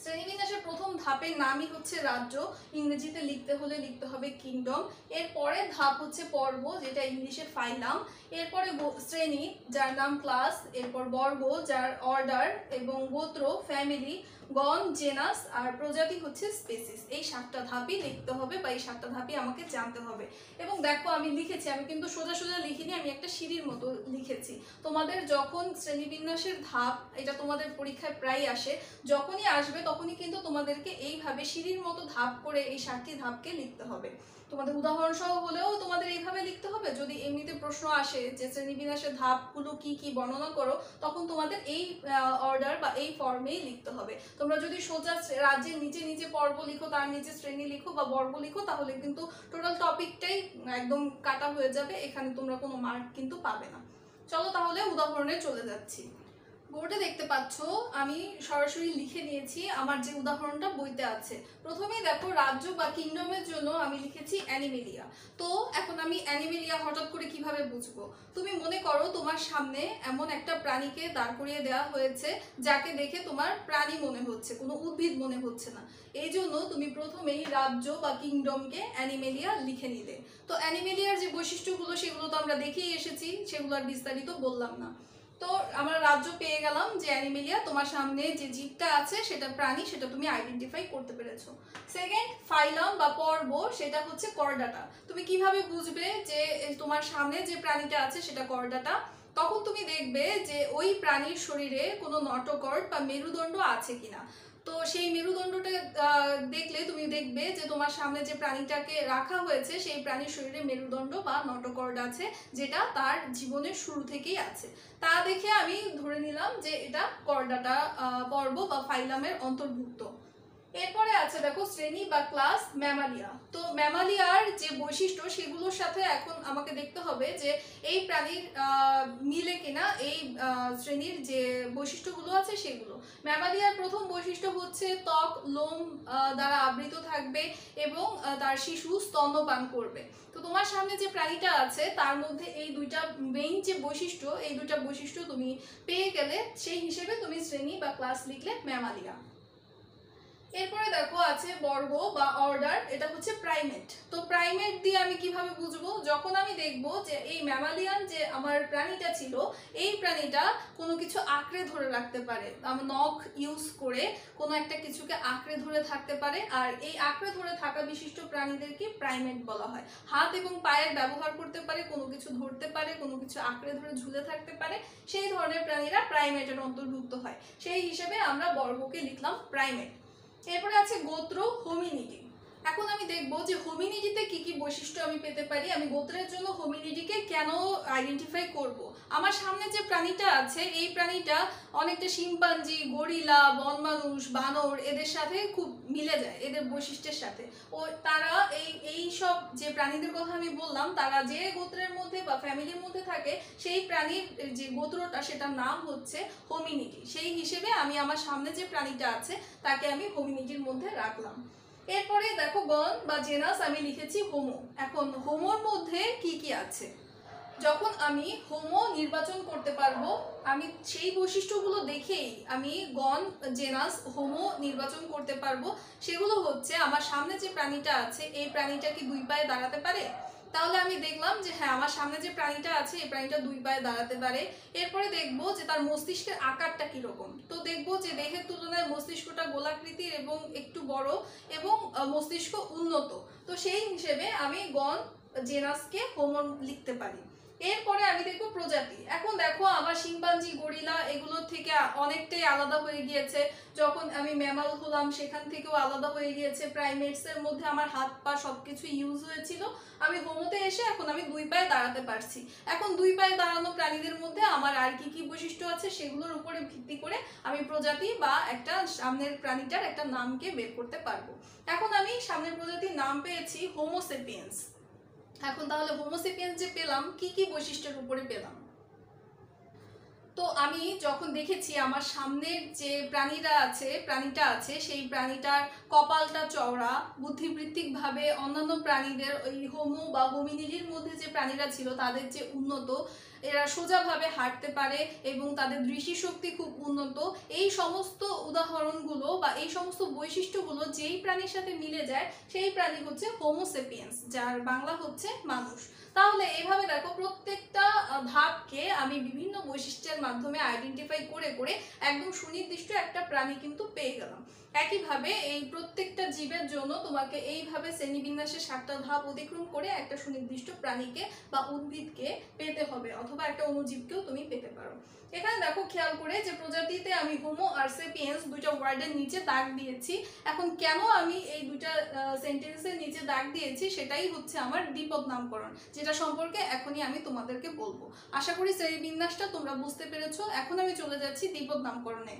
শ্রেণীবিন্যাসের প্রথম ধাপের নামই হচ্ছে রাজ্য, ইংরেজিতে লিখতে হলে লিখতে হবে কিংডম। এর পরের ধাপ হচ্ছে পর্ব, যেটা ইংলিশে ফাইলাম। এরপরে শ্রেণী, যার নাম ক্লাস। এরপর বর্গ, যার অর্ডার, এবং গোত্র ফ্যামিলি, গণ জেনাস, আর প্রজাতি হচ্ছে স্পেসিস। এই 7টা ধাপই লিখতে হবে বা এই 7টা ধাপই আমাকে জানতে হবে। এবং দেখো আমি লিখেছি, আমি কিন্তু সোজা সোজা লিখিনি, আমি একটা সিঁড়ির মতো লিখেছি। তোমাদের যখন শ্রেণীবিন্যাসের ধাপ, এটা তোমাদের পরীক্ষায় প্রায় আসে, যখনই আসবে তখনই কিন্তু তোমাদেরকে এইভাবে সিঁড়ির মতো ধাপ করে এই 7টি ধাপকে লিখতে হবে। তোমাদের উদাহরণ সহ হলেও তোমাদের এইভাবে লিখতে হবে। যদি এমনিতে প্রশ্ন আসে যে শ্রেণীবিন্যাসের ধাপগুলো কি কি বর্ণনা করো, তখন তোমাদের এই অর্ডার বা এই ফর্মেই লিখতে হবে। তোমরা যদি সোজা রাজ্যের নিচে নিচে পর্ব লিখো, তার নিচে শ্রেণী লিখো বা বর্গ লিখো, তাহলে কিন্তু টোটাল টপিকটাই একদম কাটা হয়ে যাবে, এখানে তোমরা কোনো মার্ক কিন্তু পাবে না। চলো তাহলে উদাহরণে চলে যাচ্ছি। বোর্ডে দেখতে পাচ্ছ আমি সরাসরি লিখে নিয়েছি আমার যে উদাহরণটা বইতে আছে। প্রথমেই দেখো রাজ্য বা কিংডমের জন্য আমি লিখেছি অ্যানিমেলিয়া। তো এখন আমি অ্যানিমেলিয়া হঠাৎ করে কিভাবে বুঝবো? তুমি মনে করো তোমার সামনে এমন একটা প্রাণীকে দাঁড় করিয়ে দেওয়া হয়েছে যাকে দেখে তোমার প্রাণী মনে হচ্ছে, কোনো উদ্ভিদ মনে হচ্ছে না। এই জন্য তুমি প্রথমেই রাজ্য বা কিংডমকে অ্যানিমেলিয়া লিখে নিলে। তো অ্যানিমেলিয়ার যে বৈশিষ্ট্যগুলো সেগুলো তো আমরা দেখেই এসেছি, সেগুলো আর বিস্তারিত বললাম না। তো আমরা রাজ্য পেয়ে গেলাম যে অ্যানিমেলিয়া, তোমার সামনে যে জীবটা আছে সেটা প্রাণী, সেটা তুমি আইডেন্টিফাই করতে পেরেছো। সেকেন্ড, ফাইলাম বা পর্ব, সেটা হচ্ছে করডাটা। তুমি কিভাবে বুঝবে যে তোমার সামনে যে প্রাণীটা আছে সেটা করডাটা? তখন তুমি দেখবে যে ওই প্রাণীর শরীরে কোনো নটোকর্ড বা মেরুদণ্ড আছে কিনা। তো সেই মেরুদণ্ডটা দেখলে তুমি দেখবে যে তোমার সামনে যে প্রাণীটাকে রাখা হয়েছে সেই প্রাণীর শরীরে মেরুদণ্ড বা নটোকর্ড আছে, যেটা তার জীবনের শুরু থেকেই আছে। তা দেখে আমি ধরে নিলাম যে এটা করডাটা পর্ব বা ফাইলামের অন্তর্ভুক্ত। এরপরে আছে দেখো শ্রেণী বা ক্লাস ম্যামালিয়া। তো ম্যামালিয়ার যে বৈশিষ্ট্য সেগুলোর সাথে এখন আমাকে দেখতে হবে যে এই প্রাণীর মিলে কিনা এই শ্রেণীর যে বৈশিষ্ট্যগুলো আছে সেগুলো। ম্যামালিয়ার প্রথম বৈশিষ্ট্য হচ্ছে ত্বক লোম দ্বারা আবৃত থাকবে এবং তার শিশু স্তন্যপান করবে। তো তোমার সামনে যে প্রাণীটা আছে তার মধ্যে এই দুইটা মেইন যে বৈশিষ্ট্য, এই দুইটা বৈশিষ্ট্য তুমি পেয়ে গেলে সেই হিসেবে তুমি শ্রেণী বা ক্লাস লিখলে ম্যামালিয়া। এরপরে দেখো আছে বর্গ বা অর্ডার, এটা হচ্ছে প্রাইমেট। তো প্রাইমেট দিয়ে আমি কিভাবে বুঝবো? যখন আমি দেখবো যে এই ম্যামালিয়ান যে আমার প্রাণীটা ছিল, এই প্রাণীটা কোনো কিছু আঁকড়ে ধরে রাখতে পারে, আমার নখ ইউজ করে কোনো একটা কিছুকে আঁকড়ে ধরে থাকতে পারে, আর এই আঁকড়ে ধরে থাকা বিশিষ্ট প্রাণীদেরকে প্রাইমেট বলা হয়। হাত এবং পায়ের ব্যবহার করতে পারে, কোনো কিছু ধরতে পারে, কোনো কিছু আঁকড়ে ধরে ঝুলে থাকতে পারে, সেই ধরনের প্রাণীরা প্রাইমেটের অন্তর্ভুক্ত হয়। সেই হিসেবে আমরা বর্গকে লিখলাম প্রাইমেট। এরপরে আছে গোত্র হোমিনিডি। এখন আমি দেখবো যে হোমিনিডিতে কি কি বৈশিষ্ট্য আমি পেতে পারি। আমি গোত্রের জন্য হোমিনিডিকে কেন আইডেন্টিফাই করব? আমার সামনে যে প্রাণীটা আছে এই প্রাণীটা অনেকটা শিম্পাঞ্জি, গরিলা, বনমানুষ, বানর এদের সাথে খুব মিলে যায়, এদের বৈশিষ্ট্যের সাথে। ও তারা এই সব যে প্রাণীদের কথা আমি বললাম, তারা যে গোত্রের মধ্যে বা ফ্যামিলির মধ্যে থাকে, সেই প্রাণীর যে গোত্রটা সেটার নাম হচ্ছে হোমিনিডি। সেই হিসেবে আমি আমার সামনে যে প্রাণীটা আছে তাকে আমি হোমিনিডির মধ্যে রাখলাম। এরপরে দেখো গণ বা জেনাস আমি লিখেছি হোমো। এখন হোমোর মধ্যে কি কি আছে? যখন আমি হোমো নির্বাচন করতে পারবো, আমি সেই বৈশিষ্ট্যগুলো দেখেই আমি গণ জেনাস হোমো নির্বাচন করতে পারবো। সেগুলো হচ্ছে আমার সামনে যে প্রাণীটা আছে এই প্রাণীটা কি দুই পায়ে দাঁড়াতে পারে? তাহলে আমি দেখলাম যে হ্যাঁ, আমার সামনে যে প্রাণীটা আছে এই প্রাণীটা দুই পায়ে দাঁড়াতে পারে। এরপরে দেখবো যে তার মস্তিষ্কের আকারটা কিরকম। তো দেখবো যে দেহের তুলনায় মস্তিষ্কটা গোলাকৃতির এবং একটু বড় এবং মস্তিষ্ক উন্নত। তো সেই হিসেবে আমি গণ জেনাসকে হোমো লিখতে পারি। এরপরে আমি দেখবো প্রজাতি। এখন দেখো আমার শিম্পাঞ্জি, গরিলা এগুলোর থেকে অনেকটাই আলাদা হয়ে গিয়েছে। যখন আমি ম্যামাল হলাম সেখান থেকেও আলাদা হয়ে গিয়েছে। প্রাইমেটস এর মধ্যে আমার হাত পা সবকিছু ইউজ হয়েছিল, আমি হোমোতে এসে এখন আমি দুই পায়ে দাঁড়াতে পারছি। এখন দুই পায়ে দাঁড়ানো প্রাণীদের মধ্যে আমার আর কি কি বৈশিষ্ট্য আছে সেগুলোর উপরে ভিত্তি করে আমি প্রজাতি বা একটা সামনের প্রাণীটার একটা নামকে বের করতে পারবো। এখন আমি সামনের প্রজাতির নাম পেয়েছি হোমোসেপিয়েন্স। এখন তাহলে হোমোসেপিয়েন্স যে পেলাম, কি কি বৈশিষ্ট্যের উপরে পেলাম? তো আমি যখন দেখেছি আমার সামনের যে প্রাণীটা আছে সেই প্রাণীটার কপালটা চওড়া, বুদ্ধিবৃত্তিকভাবে অন্যান্য প্রাণীদের ওই হোমো বা হোমিনিডির মধ্যে যে প্রাণীরা ছিল তাদের যে উন্নত, এরা সোজাভাবে হাঁটতে পারে এবং তাদের দৃষ্টিশক্তি খুব উন্নত, এই সমস্ত উদাহরণগুলো বা এই সমস্ত বৈশিষ্ট্যগুলো যেই প্রাণীর সাথে মিলে যায় সেই প্রাণী হচ্ছে হোমোসেপিয়েন্স, যার বাংলা হচ্ছে মানুষ। তাহলে এভাবে দেখো প্রত্যেকটা ধাপকে আমি বিভিন্ন বৈশিষ্ট্যের মাধ্যমে আইডেন্টিফাই করে করে একদম সুনির্দিষ্ট একটা প্রাণী কিন্তু পেয়ে গেলাম। একইভাবে এই প্রত্যেকটা জীবের জন্য তোমাকে এইভাবে শ্রেণীবিন্যাসের 7টা ধাপ অতিক্রম করে একটা সুনির্দিষ্ট প্রাণীকে বা উদ্ভিদকে পেতে হবে, অথবা একটা অণুজীবকেও তুমি পেতে পারো। এখানে দেখো খেয়াল করে যে প্রজাতিতে আমি হোমো আর সেপিয়েন্স দুইটা ওয়ার্ডের নিচে দাগ দিয়েছি। এখন কেন আমি এই দুইটা সেন্টেন্সের নিচে দাগ দিয়েছি সেটাই হচ্ছে আমার দ্বিপদ নামকরণ, যেটা সম্পর্কে এখনই আমি তোমাদেরকে বলবো। আশা করি শ্রেণীবিন্যাসটা তোমরা বুঝতে পেরেছো। এখন আমি চলে যাচ্ছি দ্বিপদ নামকরণে।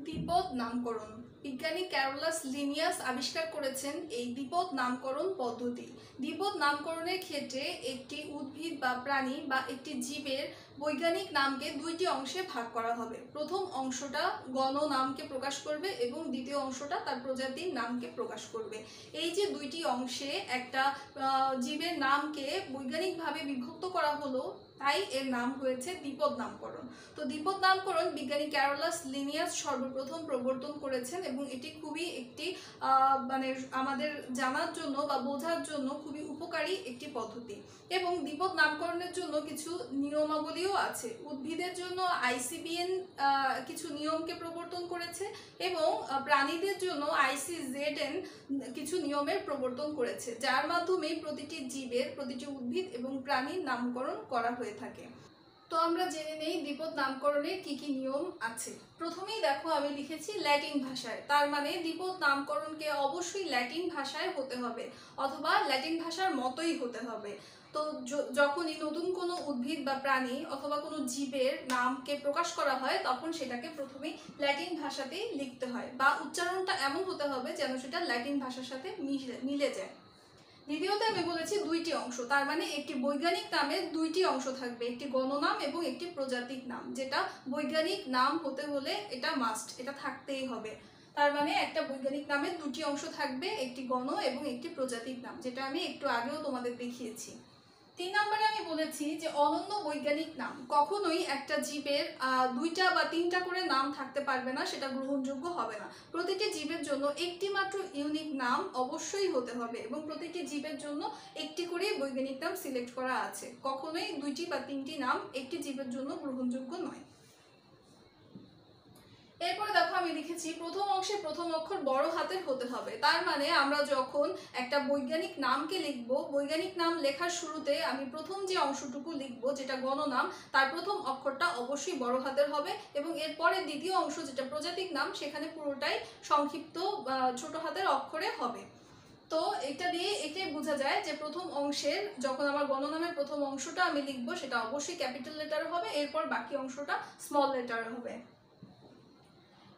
দ্বিপদ নামকরণ। বিজ্ঞানী ক্যারোলাস লিনিয়াস আবিষ্কার করেছেন এই দ্বিপদ নামকরণ পদ্ধতি। দ্বিপদ নামকরণের ক্ষেত্রে একটি উদ্ভিদ বা প্রাণী বা একটি জীবের বৈজ্ঞানিক নামকে দুইটি অংশে ভাগ করা হবে। প্রথম অংশটা গণ নামকে প্রকাশ করবে এবং দ্বিতীয় অংশটা তার প্রজাতির নামকে প্রকাশ করবে। এই যে দুইটি অংশে একটা জীবের নামকে বৈজ্ঞানিকভাবে বিভক্ত করা হলো, তাই এর নাম হয়েছে দ্বিপদ নামকরণ। তো দ্বিপদ নামকরণ বিজ্ঞানী ক্যারোলাস লিনিয়াস সর্বপ্রথম প্রবর্তন করেছেন এবং এটি খুবই একটি মানে আমাদের জানার জন্য বা বোঝার জন্য খুবই উপকারী একটি পদ্ধতি। এবং দ্বিপদ নামকরণের জন্য কিছু নিয়মাবলীও আছে। উদ্ভিদের জন্য আইসিবিএন কিছু নিয়মকে প্রবর্তন করেছে এবং প্রাণীদের জন্য আইসিজেডএন কিছু নিয়মের প্রবর্তন করেছে, যার মাধ্যমে প্রতিটি জীবের, প্রতিটি উদ্ভিদ এবং প্রাণীর নামকরণ করা হয়ে থাকে। তো আমরা জেনে নেই দ্বিপদ নামকরণের কি কি নিয়ম আছে। প্রথমেই দেখো আমি লিখেছি ল্যাটিন ভাষায়, তার মানে দ্বিপদ নামকরণকে অবশ্যই ল্যাটিন ভাষায় হতে হবে অথবা ল্যাটিন ভাষার মতোই হতে হবে। তো যখনই নতুন কোনো উদ্ভিদ বা প্রাণী অথবা কোনো জীবের নামকে প্রকাশ করা হয় তখন সেটাকে প্রথমেই ল্যাটিন ভাষাতেই লিখতে হয় বা উচ্চারণটা এমন হতে হবে যেন সেটা ল্যাটিন ভাষার সাথে মিলে যায়। দ্বিতীয়ত আমি বলেছি দুইটি অংশ, তার মানে একটি বৈজ্ঞানিক নামের দুইটি অংশ থাকবে, একটি গণনাম এবং একটি প্রজাতিক নাম। যেটা বৈজ্ঞানিক নাম হতে হলে এটা মাস্ট, এটা থাকতেই হবে। তার মানে একটা বৈজ্ঞানিক নামের দুটি অংশ থাকবে, একটি গণ এবং একটি প্রজাতিক নাম, যেটা আমি একটু আগেও তোমাদের দেখিয়েছি। 3 নম্বরে আমি বলেছি যে অনন্য বৈজ্ঞানিক নাম। কখনোই একটা জীবের দুইটা বা তিনটা করে নাম থাকতে পারবে না, সেটা গ্রহণযোগ্য হবে না। প্রতিটি জীবের জন্য একটি মাত্র ইউনিক নাম অবশ্যই হতে হবে এবং প্রতিটি জীবের জন্য একটি করে বৈজ্ঞানিক নাম সিলেক্ট করা আছে। কখনোই দুইটি বা তিনটি নাম একটি জীবের জন্য গ্রহণযোগ্য নয়। এরপরে দেখো আমি লিখেছি প্রথম অংশে প্রথম অক্ষর বড় হাতের হতে হবে। তার মানে আমরা যখন একটা বৈজ্ঞানিক নামকে লিখব, বৈজ্ঞানিক নাম লেখার শুরুতে আমি প্রথম যে অংশটুকু লিখব যেটা গণনাম, তার প্রথম অক্ষরটা অবশ্যই বড় হাতের হবে এবং এরপরে দ্বিতীয় অংশ যেটা প্রজাতিক নাম সেখানে পুরোটাই সংক্ষিপ্ত ছোট হাতের অক্ষরে হবে। তো এটা দিয়ে এটাই বোঝা যায় যে প্রথম অংশের যখন আমার গণনামের প্রথম অংশটা আমি লিখবো সেটা অবশ্যই ক্যাপিটাল লেটারে হবে, এরপর বাকি অংশটা স্মল লেটারে হবে।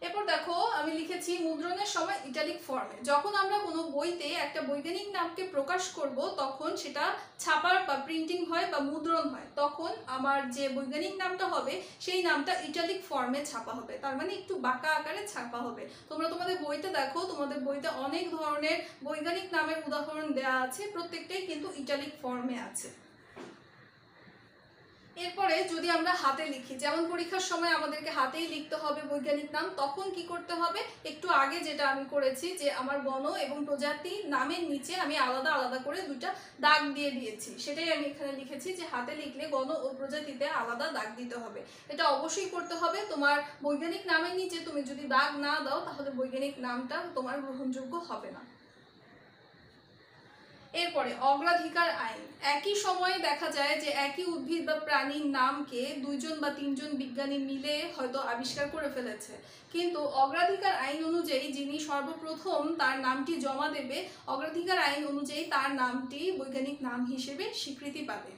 এরপর দেখো আমি লিখেছি মুদ্রণের সময় ইটালিক ফর্মে। যখন আমরা কোনো বইতে একটা বৈজ্ঞানিক নামকে প্রকাশ করব তখন সেটা ছাপার বা প্রিন্টিং হয় বা মুদ্রণ হয়, তখন আমার যে বৈজ্ঞানিক নামটা হবে সেই নামটা ইটালিক ফর্মে ছাপা হবে, তার মানে একটু বাঁকা আকারে ছাপা হবে। তোমরা তোমাদের বইতে দেখো, তোমাদের বইতে অনেক ধরনের বৈজ্ঞানিক নামের উদাহরণ দেওয়া আছে, প্রত্যেকটাই কিন্তু ইটালিক ফর্মে আছে। এরপরে যদি আমরা হাতে লিখি, যেমন পরীক্ষার সময় আমাদেরকে হাতেই লিখতে হবে বৈজ্ঞানিক নাম, তখন কি করতে হবে? একটু আগে যেটা আমি করেছি যে আমার গণ এবং প্রজাতি নামের নিচে আমি আলাদা আলাদা করে দুইটা দাগ দিয়ে দিয়েছি, সেটাই আমি এখানে লিখেছি যে হাতে লিখলে গণ ও প্রজাতিতে আলাদা দাগ দিতে হবে। এটা অবশ্যই করতে হবে। তোমার বৈজ্ঞানিক নামের নিচে তুমি যদি দাগ না দাও তাহলে বৈজ্ঞানিক নামটা তোমার গ্রহণযোগ্য হবে না। এরপরে অগ্রাধিকার আইন। একই সময়ে দেখা যায় যে একই উদ্ভিদ বা প্রাণীর নামকে 2জন বা 3জন বিজ্ঞানী মিলে হয়তো আবিষ্কার করে ফেলেছে, কিন্তু অগ্রাধিকার আইন অনুযায়ী যিনি সর্বপ্রথম তার নামটি জমা দেবে, অগ্রাধিকার আইন অনুযায়ী তার নামটি বৈজ্ঞানিক নাম হিসেবে স্বীকৃতি পাবে।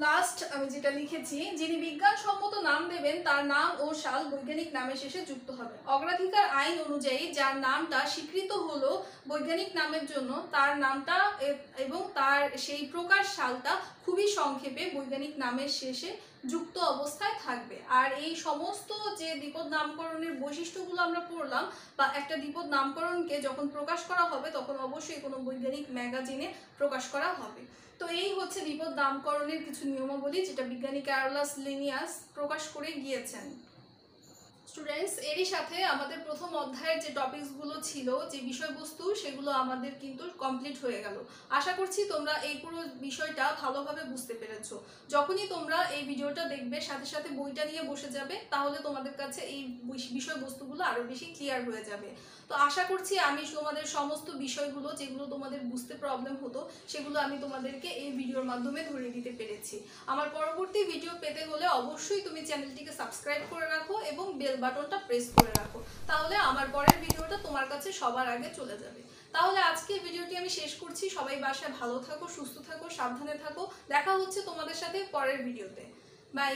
লাস্ট আমি যেটা লিখেছি, যিনি বিজ্ঞানসম্মত নাম দেবেন তার নাম ও সাল বৈজ্ঞানিক নামের শেষে যুক্ত হবে। অগ্রাধিকার আইন অনুযায়ী যার নামটা স্বীকৃত হলো বৈজ্ঞানিক নামের জন্য, তার নামটা এবং তার সেই প্রকাশ সালটা খুবই সংক্ষেপে বৈজ্ঞানিক নামের শেষে যুক্ত অবস্থায় থাকবে। আর এই সমস্ত যে দ্বিপদ নামকরণের বৈশিষ্ট্যগুলো আমরা পড়লাম, বা একটা দ্বিপদ নামকরণকে যখন প্রকাশ করা হবে তখন অবশ্যই কোনো বৈজ্ঞানিক ম্যাগাজিনে প্রকাশ করা হবে। তো এই হচ্ছে দ্বিপদ নামকরণের কিছু নিয়মাবলী, যেটা বিজ্ঞানী ক্যারোলাস লিনিয়াস প্রকাশ করে গিয়েছেন। স্টুডেন্টস, এরই সাথে আমাদের প্রথম অধ্যায়ের যে টপিকসগুলো ছিল, যে বিষয়বস্তু, সেগুলো আমাদের কিন্তু কমপ্লিট হয়ে গেল। আশা করছি তোমরা এই পুরো বিষয়টা ভালোভাবে বুঝতে পেরেছো। যখনই তোমরা এই ভিডিওটা দেখবে সাথে সাথে বইটা নিয়ে বসে যাবে, তাহলে তোমাদের কাছে এই বিষয়বস্তুগুলো আরো বেশি ক্লিয়ার হয়ে যাবে। তো আশা করছি আমি তোমাদের সমস্ত বিষয়গুলো যেগুলো তোমাদের বুঝতে প্রবলেম হতো, সেগুলো আমি তোমাদেরকে এই ভিডিওর মাধ্যমে ধরিয়ে দিতে পেরেছি। আমার পরবর্তী ভিডিও পেতে হলে অবশ্যই তুমি চ্যানেলটিকে সাবস্ক্রাইব করে রাখো এবং বেল বাটনটা প্রেস করে রাখো, তাহলে আমার পরের ভিডিওটা তোমার কাছে সবার আগে চলে যাবে। তাহলে আজকে ভিডিওটি আমি শেষ করছি। সবাই বাসায় ভালো থাকো, সুস্থ থাকো, সাবধানে থাকো। দেখা হচ্ছে তোমাদের সাথে পরের ভিডিওতে। বাই।